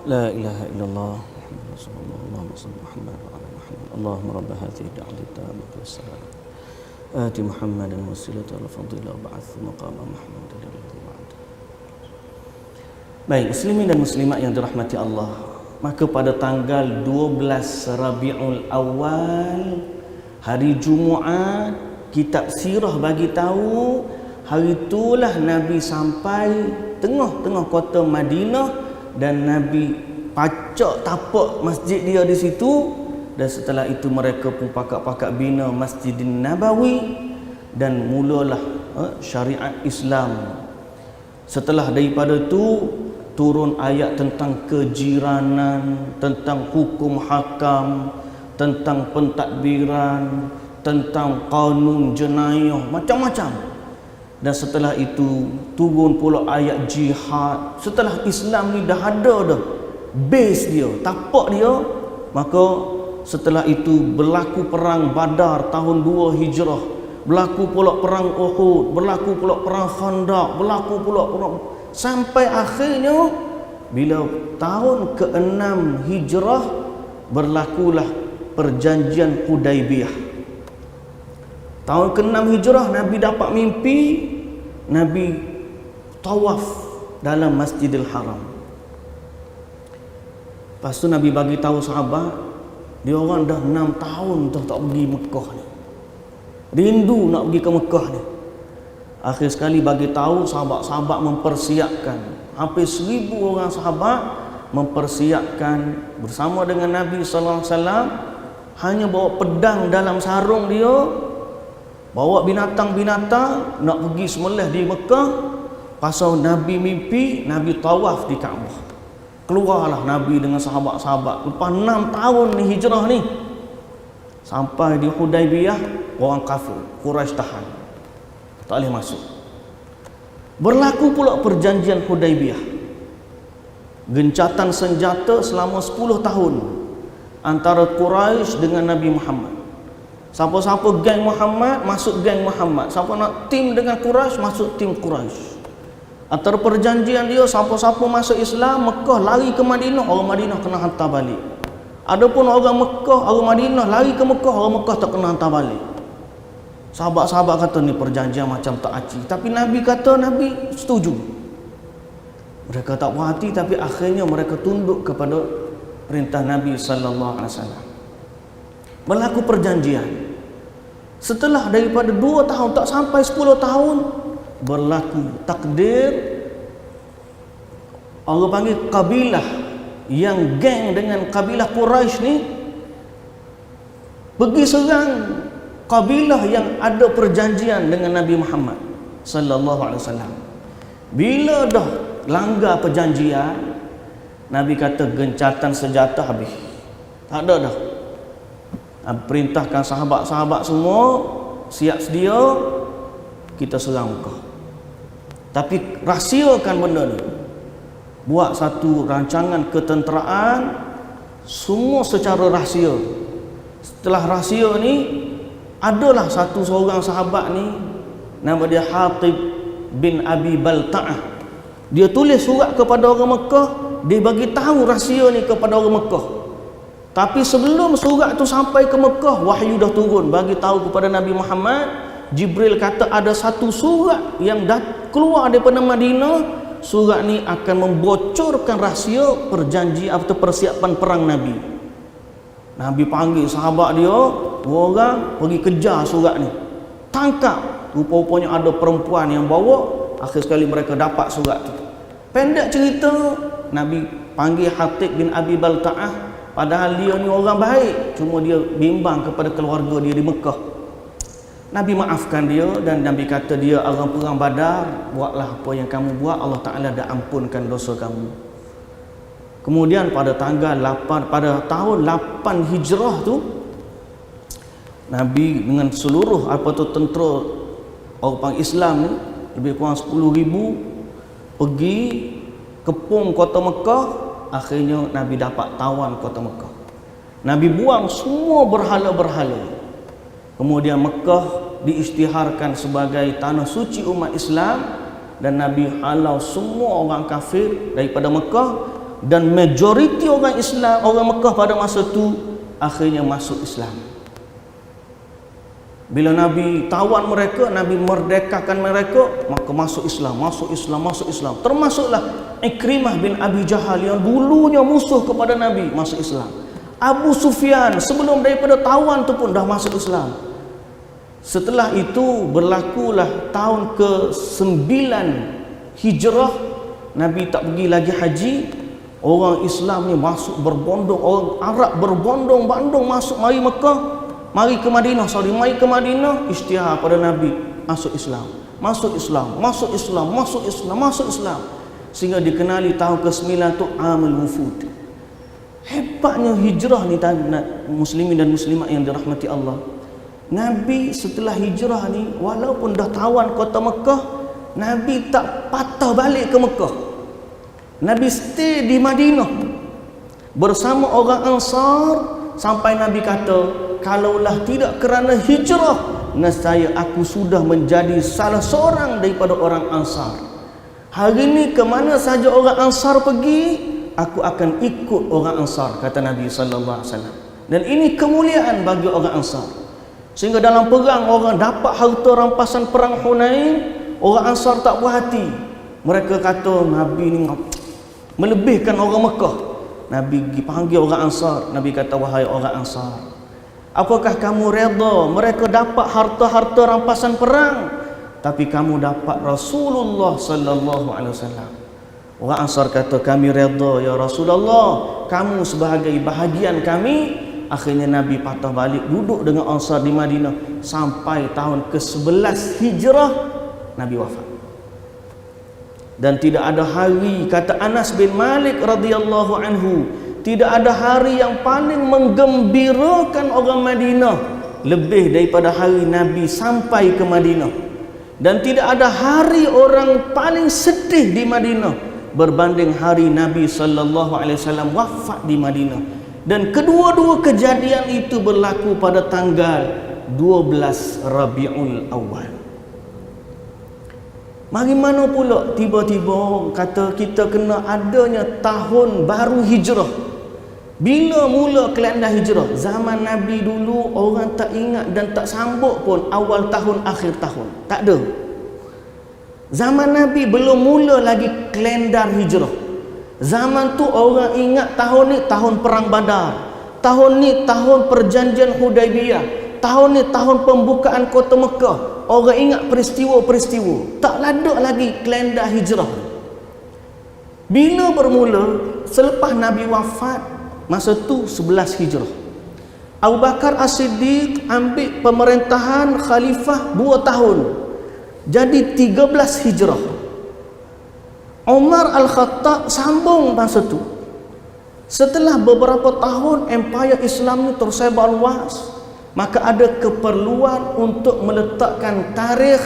لا إله إلا الله محمد رسول الله اللهم صل محمد وعلى محمد اللهم رب هذه الدعوة التامة والسلام آت محمدا الوسيلة والفضيلة وبعث مقام محمود الذي وعده. Baik, muslimin dan muslimat yang dirahmati Allah, maka pada tanggal 12 Rabiul Awal, hari Jumaat, kitab sirah bagi tahu hari itulah Nabi sampai tengah-tengah kota Madinah dan Nabi pacak tapak masjid dia di situ, dan setelah itu mereka pun pakak-pakak bina Masjidin Nabawi dan mulalah syariat Islam. Setelah daripada itu turun ayat tentang kejiranan, tentang hukum hakam, tentang pentadbiran, tentang kanun jenayah, macam-macam. Dan setelah itu turun pula ayat jihad. Setelah Islam ni dah ada dah base dia, tapak dia, maka setelah itu berlaku perang Badar tahun 2 Hijrah, berlaku pula perang Uhud, berlaku pula perang Khandaq, berlaku pula perang, sampai akhirnya bila tahun ke-6 Hijrah berlakulah perjanjian Hudaibiyah. Tahun ke-6 Hijrah Nabi dapat mimpi, Nabi tawaf dalam Masjidil Haram. Lepas tu Nabi bagi tahu sahabat, dia orang dah 6 tahun dah tak pergi Mekah ni. Rindu nak pergi ke Mekah ni. Akhir sekali bagi tahu sahabat-sahabat mempersiapkan. Hampir 1000 orang sahabat mempersiapkan bersama dengan Nabi sallallahu alaihi wasallam, hanya bawa pedang dalam sarung dia, bawa binatang-binatang nak pergi sembelih di Mekah. Pasal Nabi mimpi, Nabi tawaf di Kaabah. Keluarlah Nabi dengan sahabat-sahabat. Lepas 6 tahun ni hijrah ni, sampai di Hudaibiyah, orang kafir Quraisy tahan, tak boleh masuk. Berlaku pula perjanjian Hudaibiyah, gencatan senjata selama 10 tahun antara Quraisy dengan Nabi Muhammad. Siapa-siapa geng Muhammad masuk geng Muhammad, siapa nak tim dengan Quraisy masuk tim Quraisy. Antara perjanjian dia, siapa-siapa masuk Islam Mekah lari ke Madinah, orang Madinah kena hantar balik. Adapun orang Mekah, orang Madinah lari ke Mekah, orang Mekah tak kena hantar balik. Sahabat-sahabat kata ni perjanjian macam tak aci, tapi Nabi kata Nabi setuju. Mereka tak puas hati, tapi akhirnya mereka tunduk kepada perintah Nabi sallallahu alaihi wasallam. Berlaku perjanjian. Setelah daripada 2 tahun, tak sampai 10 tahun, berlaku takdir. Allah panggil kabilah yang geng dengan kabilah Quraisy ni pergi serang kabilah yang ada perjanjian dengan Nabi Muhammad sallallahu alaihi wasallam. Bila dah langgar perjanjian, Nabi kata gencatan senjata habis. Tak ada dah. Perintahkan sahabat-sahabat semua siap sedia, kita serang Mekah. Tapi rahsiakan benda ni. Buat satu rancangan ketenteraan semua secara rahsia. Setelah rahsia ni, adalah satu seorang sahabat ni, nama dia Hatib bin Abi Balta'ah. Dia tulis surat kepada orang Mekah, dia bagi tahu rahsia ni kepada orang Mekah. Tapi sebelum surat tu sampai ke Mekah, wahyu dah turun bagi tahu kepada Nabi Muhammad. Jibril kata ada satu surat yang dah keluar daripada Madinah. Surat ni akan membocorkan rahsia perjanjian atau persiapan perang Nabi. Nabi panggil sahabat dia, orang pergi kejar surat ni, tangkap. Rupa-rupanya ada perempuan yang bawa. Akhir sekali mereka dapat surat tu. Pendek cerita, Nabi panggil Hatib bin Abi Balta'ah. Padahal dia ni orang baik, cuma dia bimbang kepada keluarga dia di Mekah. Nabi maafkan dia dan Nabi kata dia orang perang Badar, buatlah apa yang kamu buat, Allah Ta'ala dah ampunkan dosa kamu. Kemudian pada tanggal 8, pada tahun 8 Hijrah tu, Nabi dengan seluruh apa tu tentera orang Islam ni, lebih kurang 10,000 pergi kepung kota Mekah. Akhirnya Nabi dapat tawan kota Mekah. Nabi buang semua berhala-berhala. Kemudian Mekah diisytiharkan sebagai tanah suci umat Islam, dan Nabi halau semua orang kafir daripada Mekah. dan majoriti orang Islam, orang Mekah pada masa tu akhirnya masuk Islam. Bila Nabi tawan mereka, Nabi merdekakan mereka, maka masuk Islam. Termasuklah Ikrimah bin Abi Jahal yang dulunya musuh kepada Nabi, masuk Islam. Abu Sufyan sebelum daripada tawan tu pun dah masuk Islam. Setelah itu berlakulah tahun ke-9 Hijrah, Nabi tak pergi lagi haji. Orang Islam ni masuk berbondong, orang Arab berbondong-bandong masuk mari ke Madinah, isytihar pada Nabi masuk Islam. Sehingga dikenali tahun ke-9 tu Amul Wufud. Hebatnya hijrah ni muslimin dan muslimat yang dirahmati Allah. Nabi setelah hijrah ni, walaupun dah tawan kota Mekah, Nabi tak patah balik ke Mekah. Nabi stay di Madinah bersama orang Ansar sampai Nabi kata, kalaulah tidak kerana hijrah, nescaya aku sudah menjadi salah seorang daripada orang Ansar. Hari ini ke mana saja orang Ansar pergi, aku akan ikut orang Ansar, kata Nabi sallallahu alaihi wasallam. Dan ini kemuliaan bagi orang Ansar. Sehingga dalam perang orang dapat harta rampasan perang Hunain, orang Ansar tak puas hati. Mereka kata Nabi ni melebihkan orang Mekah. Nabi pergi panggil orang Ansar. Nabi kata, wahai orang Ansar, apakah kamu reda mereka dapat harta-harta rampasan perang, tapi kamu dapat Rasulullah sallallahu alaihi wasallam? Orang Ansar kata, kami reda ya Rasulullah, kamu sebagai bahagian kami. Akhirnya Nabi patah balik duduk dengan Ansar di Madinah sampai tahun ke-11 Hijrah Nabi wafat. Dan tidak ada hari, kata Anas bin Malik radhiyallahu anhu, tidak ada hari yang paling menggembirakan orang Madinah lebih daripada hari Nabi sampai ke Madinah. Dan tidak ada hari orang paling sedih di Madinah berbanding hari Nabi sallallahu alaihi wasallam wafat di Madinah. Dan kedua-dua kejadian itu berlaku pada tanggal 12 Rabiul Awal. Bagaimana pula tiba-tiba kata kita kena adanya tahun baru hijrah? Bila mula kalender hijrah? Zaman Nabi dulu orang tak ingat dan tak sambut pun awal tahun akhir tahun. Tak ada. Zaman Nabi belum mula lagi kalender hijrah. Zaman tu orang ingat tahun ni tahun perang Badar, tahun ni tahun perjanjian Hudaibiyah, tahun ni tahun pembukaan kota Mekah. Orang ingat peristiwa-peristiwa, tak ada lagi kalender hijrah. Bila bermula? Selepas Nabi wafat, masa tu 11 hijrah. Abu Bakar As-Siddiq ambil pemerintahan khalifah 2 tahun, jadi 13 hijrah. Umar Al-Khattab sambung masa tu. Setelah beberapa tahun empayar Islam ni tersebar luas, maka ada keperluan untuk meletakkan tarikh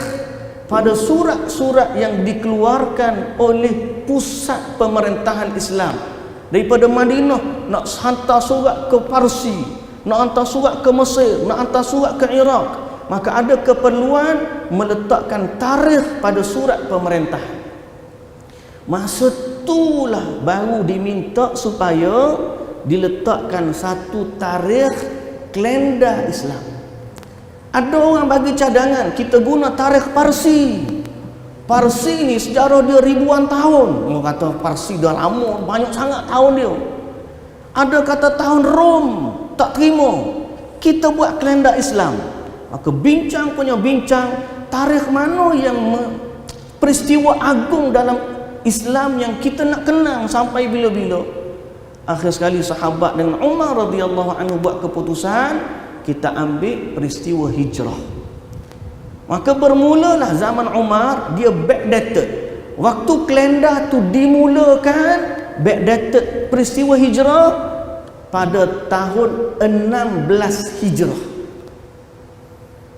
pada surat-surat yang dikeluarkan oleh pusat pemerintahan Islam. Daripada Madinah nak hantar surat ke Parsi, nak hantar surat ke Mesir, nak hantar surat ke Iraq, maka ada keperluan meletakkan tarikh pada surat pemerintahan. Masa itulah baru diminta supaya diletakkan satu tarikh kalender Islam. Ada orang bagi cadangan kita guna tarikh Parsi. Parsi ni sejarah dia ribuan tahun. Orang kata Parsi dah lama, banyak sangat tahun dia. Ada kata tahun Rom, tak terima. Kita buat kalender Islam. Maka bincang punya bincang, tarikh mana yang peristiwa agung dalam Islam yang kita nak kenang sampai bila-bila. Akhir sekali sahabat dengan Umar radhiyallahu anhu buat keputusan, kita ambil peristiwa hijrah. Maka bermulalah zaman Umar, dia backdated. Waktu kalender tu dimulakan, backdated peristiwa hijrah pada tahun 16 Hijrah.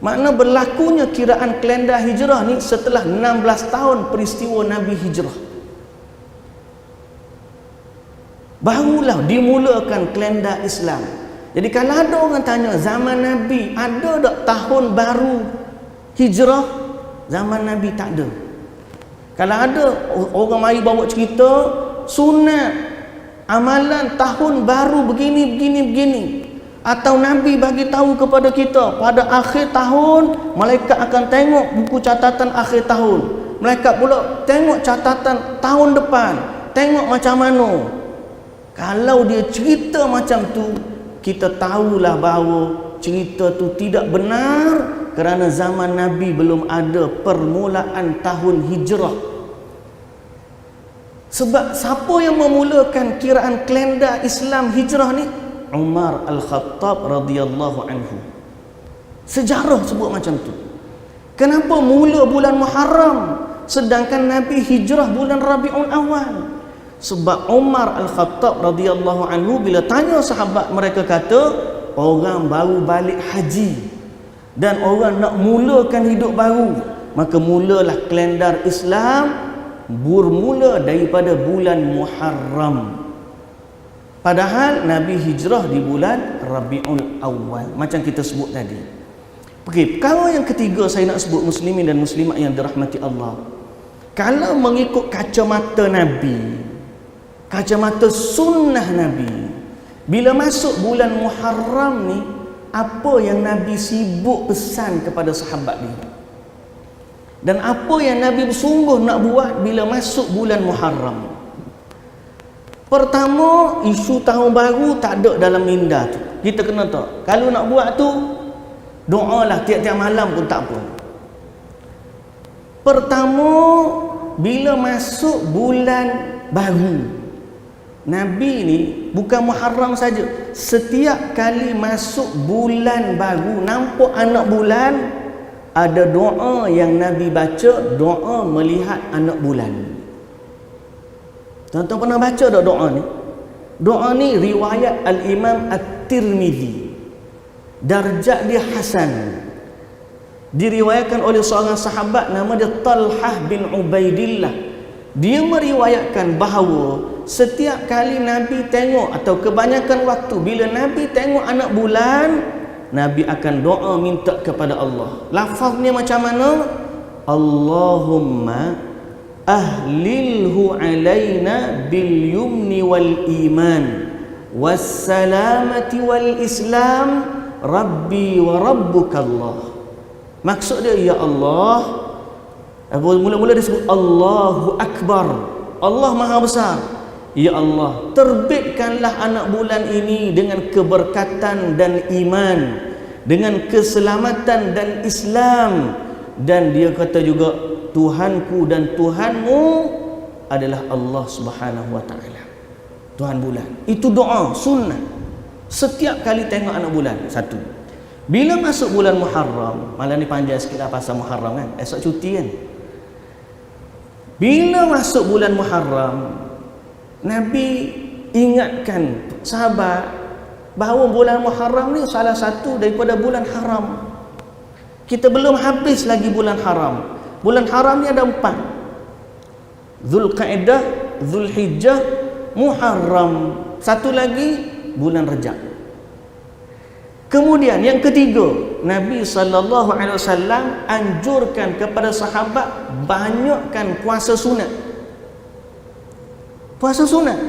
Makna berlakunya kiraan kalender hijrah ni setelah 16 tahun peristiwa Nabi hijrah. Barulah dimulakan kalender Islam. Jadi kalau ada orang tanya zaman Nabi ada tak tahun baru hijrah? Zaman Nabi tak ada. Kalau ada orang mari bawa cerita sunat amalan tahun baru begini, atau Nabi bagi tahu kepada kita pada akhir tahun malaikat akan tengok buku catatan akhir tahun, malaikat pula tengok catatan tahun depan, tengok macam mana. Kalau dia cerita macam tu, kita tahulah bahawa cerita tu tidak benar, kerana zaman Nabi belum ada permulaan tahun hijrah. Sebab siapa yang memulakan kiraan kalender Islam hijrah ni? Umar Al-Khattab radhiyallahu anhu. Sejarah sebut macam tu. Kenapa mula bulan Muharram sedangkan Nabi hijrah bulan Rabiul Awal? Sebab Umar Al-Khattab radhiyallahu anhu bila tanya sahabat, mereka kata orang baru balik haji dan orang nak mulakan hidup baru, maka mulalah kalender Islam bermula daripada bulan Muharram. Padahal Nabi hijrah di bulan Rabiul Awal macam kita sebut tadi. Okey, perkara yang ketiga saya nak sebut muslimin dan muslimat yang dirahmati Allah. Kalau mengikut kacamata Nabi, kacamata sunnah Nabi, bila masuk bulan Muharram ni, apa yang Nabi sibuk pesan kepada sahabat dia? Dan apa yang Nabi bersungguh nak buat bila masuk bulan Muharram? Pertama, isu tahun baru tak ada dalam minda tu. Kita kena tahu, kalau nak buat tu, doalah tiap-tiap malam pun tak apa. Pertama, bila masuk bulan baru, Nabi ni bukan Muharram saja, setiap kali masuk bulan baru, nampak anak bulan, ada doa yang Nabi baca, doa melihat anak bulan. Tuan-tuan pernah baca tak doa ni? Doa ni riwayat Al-Imam At-Tirmidzi. Darjat dia hasan. Diriwayatkan oleh seorang sahabat nama dia Talhah bin Ubaidillah. Dia meriwayatkan bahawa setiap kali Nabi tengok, atau kebanyakan waktu bila Nabi tengok anak bulan, Nabi akan doa minta kepada Allah. Lafaznya macam mana? Allahumma ahlilhu alaina bil yumni wal iman was salamati wal islam rabbi wa rabbuka Allah. Maksud dia, ya Allah, mula-mula dia sebut Allahu Akbar, Allah Maha Besar. Ya Allah, terbitkanlah anak bulan ini dengan keberkatan dan iman, dengan keselamatan dan Islam. Dan dia kata juga, Tuhanku dan Tuhanmu adalah Allah Subhanahu wa ta'ala, Tuhan bulan. Itu doa sunnah setiap kali tengok anak bulan. Satu. Bila masuk bulan Muharram, malam ni panjang sikit lah pasal Muharram kan, esok cuti kan. Bila masuk bulan Muharram, Nabi ingatkan sahabat bahawa bulan Muharram ni salah satu daripada bulan haram. Kita belum habis lagi bulan haram. Bulan haram ni ada 4. Zulqa'dah, Zulhijjah, Muharram. Satu lagi bulan Rajab. Kemudian yang ketiga, Nabi SAW anjurkan kepada sahabat banyakkan puasa sunat. Puasa sunat.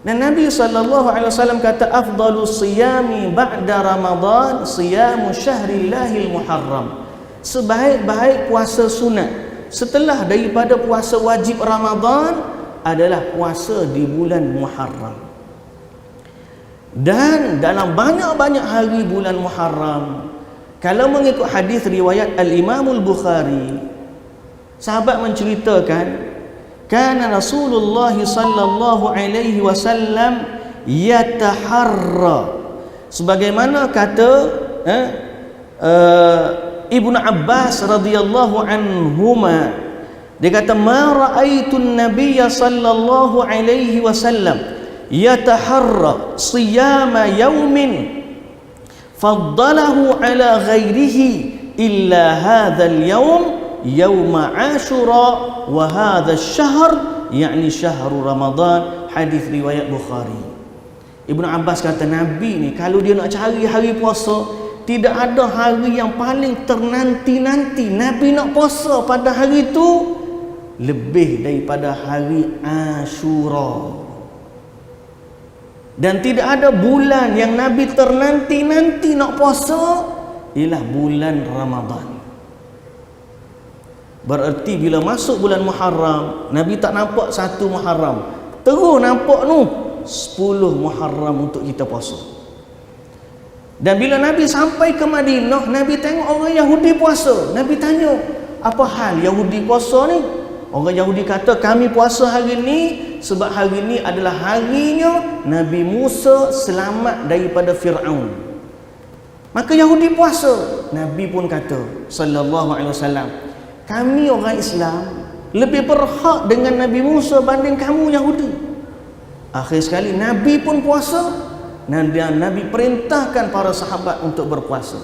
Dan Nabi SAW kata, afdalus siyami ba'da Ramadan siyamu syahrillahil muharram. Sebaik-baik puasa sunat setelah daripada puasa wajib Ramadan adalah puasa di bulan Muharram. Dan dalam banyak-banyak hari bulan Muharram, kalau mengikut hadis riwayat Al-Imam Al-Bukhari, sahabat menceritakan, kana Rasulullah sallallahu alaihi wasallam yataharra, sebagaimana kata Ibnu Abbas radhiyallahu anhuma, dia kata, ma ra'aitun nabiyya sallallahu alaihi wasallam yataharra siyama yaumin faddalahu ala ghairihi illa hadzal yaum yauma Ashura wa hadha ash-shahr yakni syahrul Ramadan. Hadis riwayat Bukhari. Ibnu Abbas kata, Nabi ni kalau dia nak cari hari puasa, tidak ada hari yang paling ternanti-nanti Nabi nak puasa pada hari itu lebih daripada hari Ashura. Dan tidak ada bulan yang Nabi ternanti-nanti nak puasa, ialah bulan Ramadan. Bererti bila masuk bulan Muharram, Nabi tak nampak 1 Muharram, terus nampak 10 Muharram untuk kita puasa. Dan bila Nabi sampai ke Madinah, Nabi tengok orang Yahudi puasa. Nabi tanya, apa hal Yahudi puasa ni? Orang Yahudi kata, kami puasa hari ni sebab hari ni adalah harinya Nabi Musa selamat daripada Fir'aun. Maka Yahudi puasa. Nabi pun kata sallallahu alaihi wasallam, kami orang Islam lebih berhak dengan Nabi Musa banding kamu Yahudi. Akhir sekali Nabi pun puasa, dan Nabi perintahkan para sahabat untuk berpuasa.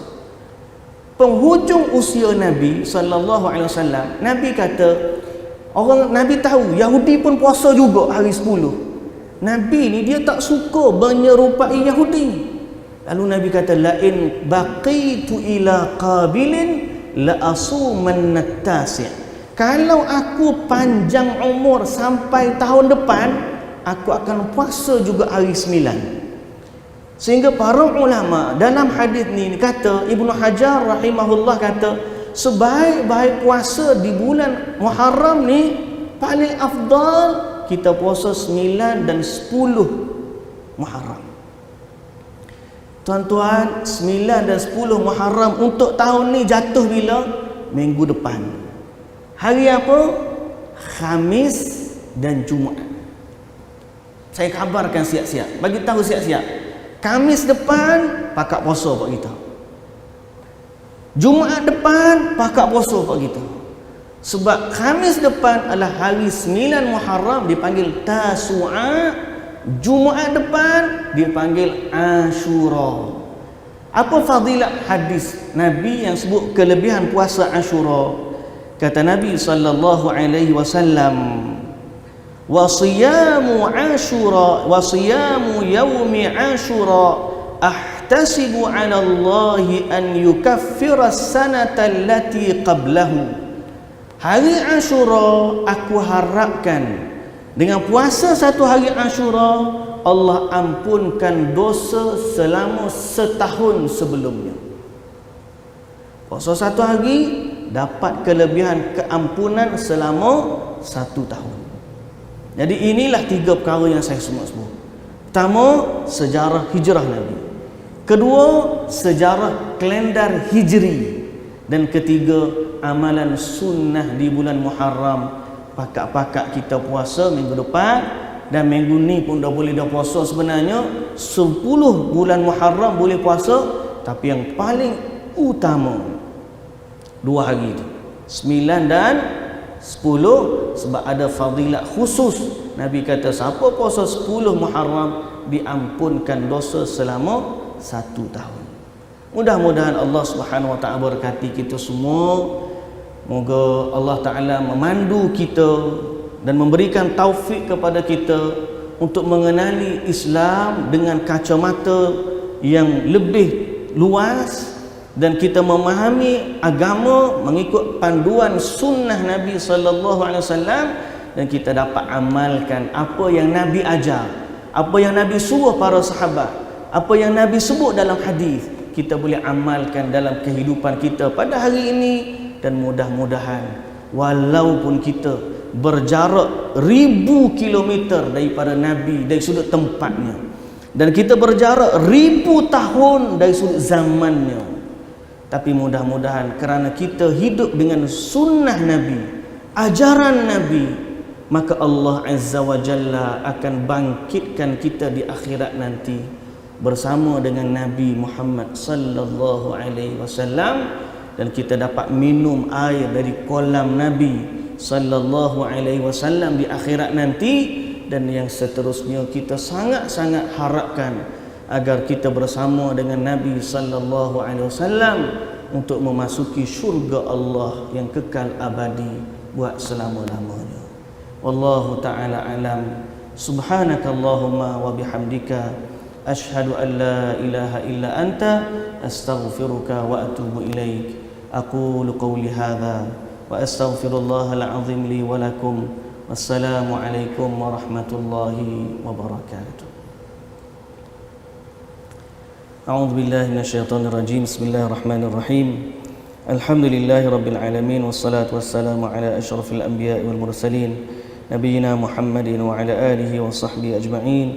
Penghujung usia Nabi sallallahu alaihi wasallam, Nabi kata, Nabi tahu Yahudi pun puasa juga hari 10. Nabi ni dia tak suka menyerupai Yahudi. Lalu Nabi kata, lain baqitu ila qabilin la asuman tasi'. Kalau aku panjang umur sampai tahun depan, aku akan puasa juga hari 9. Sehingga para ulama dalam hadis ni kata, Ibnu Hajar rahimahullah kata, sebaik-baik puasa di bulan Muharram ni paling afdal kita puasa 9 dan 10 Muharram. Tuan-tuan, 9 dan 10 Muharram untuk tahun ni jatuh bila? Minggu depan. Hari apa? Khamis dan Jumaat. Saya kabarkan siap-siap, bagi tahu siap-siap. Khamis depan pakak puasa pak kita. Jumaat depan pakak puasa pak kita. Sebab Khamis depan adalah hari 9 Muharram, dipanggil Tasu'a. Jumaat depan dipanggil Ashura. Apa fadilat hadis Nabi yang sebut kelebihan puasa Ashura? Kata Nabi sallallahu alaihi wasallam, wa siyamu Ashura wa siyamu yaumi Ashura ahtasibu 'ala Allah an yukaffira as-sanata allati qablahu. Hari Ashura aku harapkan dengan puasa satu hari Ashura, Allah ampunkan dosa selama setahun sebelumnya. Puasa satu hari dapat kelebihan keampunan selama 1 tahun. Jadi inilah 3 perkara yang saya sebut. Pertama, sejarah hijrah Nabi. Kedua, sejarah kalender Hijri. Dan ketiga, amalan sunnah di bulan Muharram. Pakak-pakak kita puasa minggu depan, dan minggu ni pun dah puasa sebenarnya. 10 bulan Muharram boleh puasa, tapi yang paling utama 2 hari itu, 9 dan 10, sebab ada fadilat khusus. Nabi kata siapa puasa 10 Muharram diampunkan dosa selama 1 tahun. Mudah-mudahan Allah Subhanahu wa taala berkati kita semua. Moga Allah Ta'ala memandu kita dan memberikan taufik kepada kita untuk mengenali Islam dengan kacamata yang lebih luas, dan kita memahami agama mengikut panduan sunnah Nabi sallallahu alaihi wasallam, dan kita dapat amalkan apa yang Nabi ajar, apa yang Nabi suruh para sahabat, apa yang Nabi sebut dalam hadis, kita boleh amalkan dalam kehidupan kita pada hari ini. Dan mudah-mudahan walaupun kita berjarak 1000 kilometer daripada Nabi dari sudut tempatnya, dan kita berjarak 1000 tahun dari sudut zamannya, tapi mudah-mudahan kerana kita hidup dengan sunnah Nabi, ajaran Nabi, maka Allah Azza wa Jalla akan bangkitkan kita di akhirat nanti bersama dengan Nabi Muhammad sallallahu alaihi wasallam, dan kita dapat minum air dari kolam Nabi sallallahu alaihi wasallam di akhirat nanti. Dan yang seterusnya, kita sangat-sangat harapkan agar kita bersama dengan Nabi sallallahu alaihi wasallam untuk memasuki syurga Allah yang kekal abadi buat selama-lamanya. Wallahu ta'ala alam. Subhanakallahumma wa bihamdika asyhadu an la ilaha illa anta astaghfiruka wa atubu ilaik. Aqulu qawli hadha wa astaghfirullahal azim li wa lakum. Wassalamu alaikum warahmatullahi wabarakatuh. أعوذ بالله من الشيطان الرجيم. بسم الله الرحمن الرحيم. الحمد لله رب العالمين، والصلاة والسلام على أشرف الأنبياء والمرسلين نبينا محمد وعلى آله وصحبه أجمعين.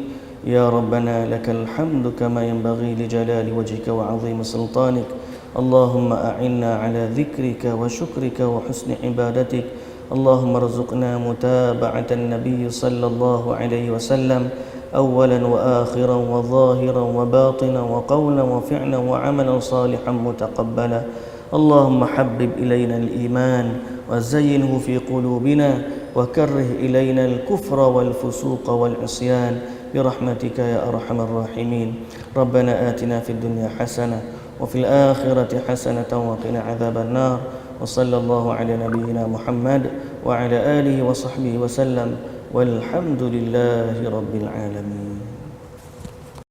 يا ربنا لك الحمد كما ينبغي لجلال وجهك وعظيم سلطانك. اللهم أعنا على ذكرك وشكرك وحسن عبادتك. اللهم ارزقنا متابعة النبي صلى الله عليه وسلم أولا وآخرا وظاهرا وباطنا وقولا وفعلا وعملا صالحا متقبلا. اللهم حبب إلينا الإيمان وزينه في قلوبنا وكره إلينا الكفر والفسوق والعصيان برحمتك يا أرحم الراحمين. ربنا آتنا في الدنيا حسنة وفي الآخرة حسنة وقنا عذاب النار. وصلى الله على نبينا محمد وعلى آله وصحبه وسلم، والحمد لله رب العالمين.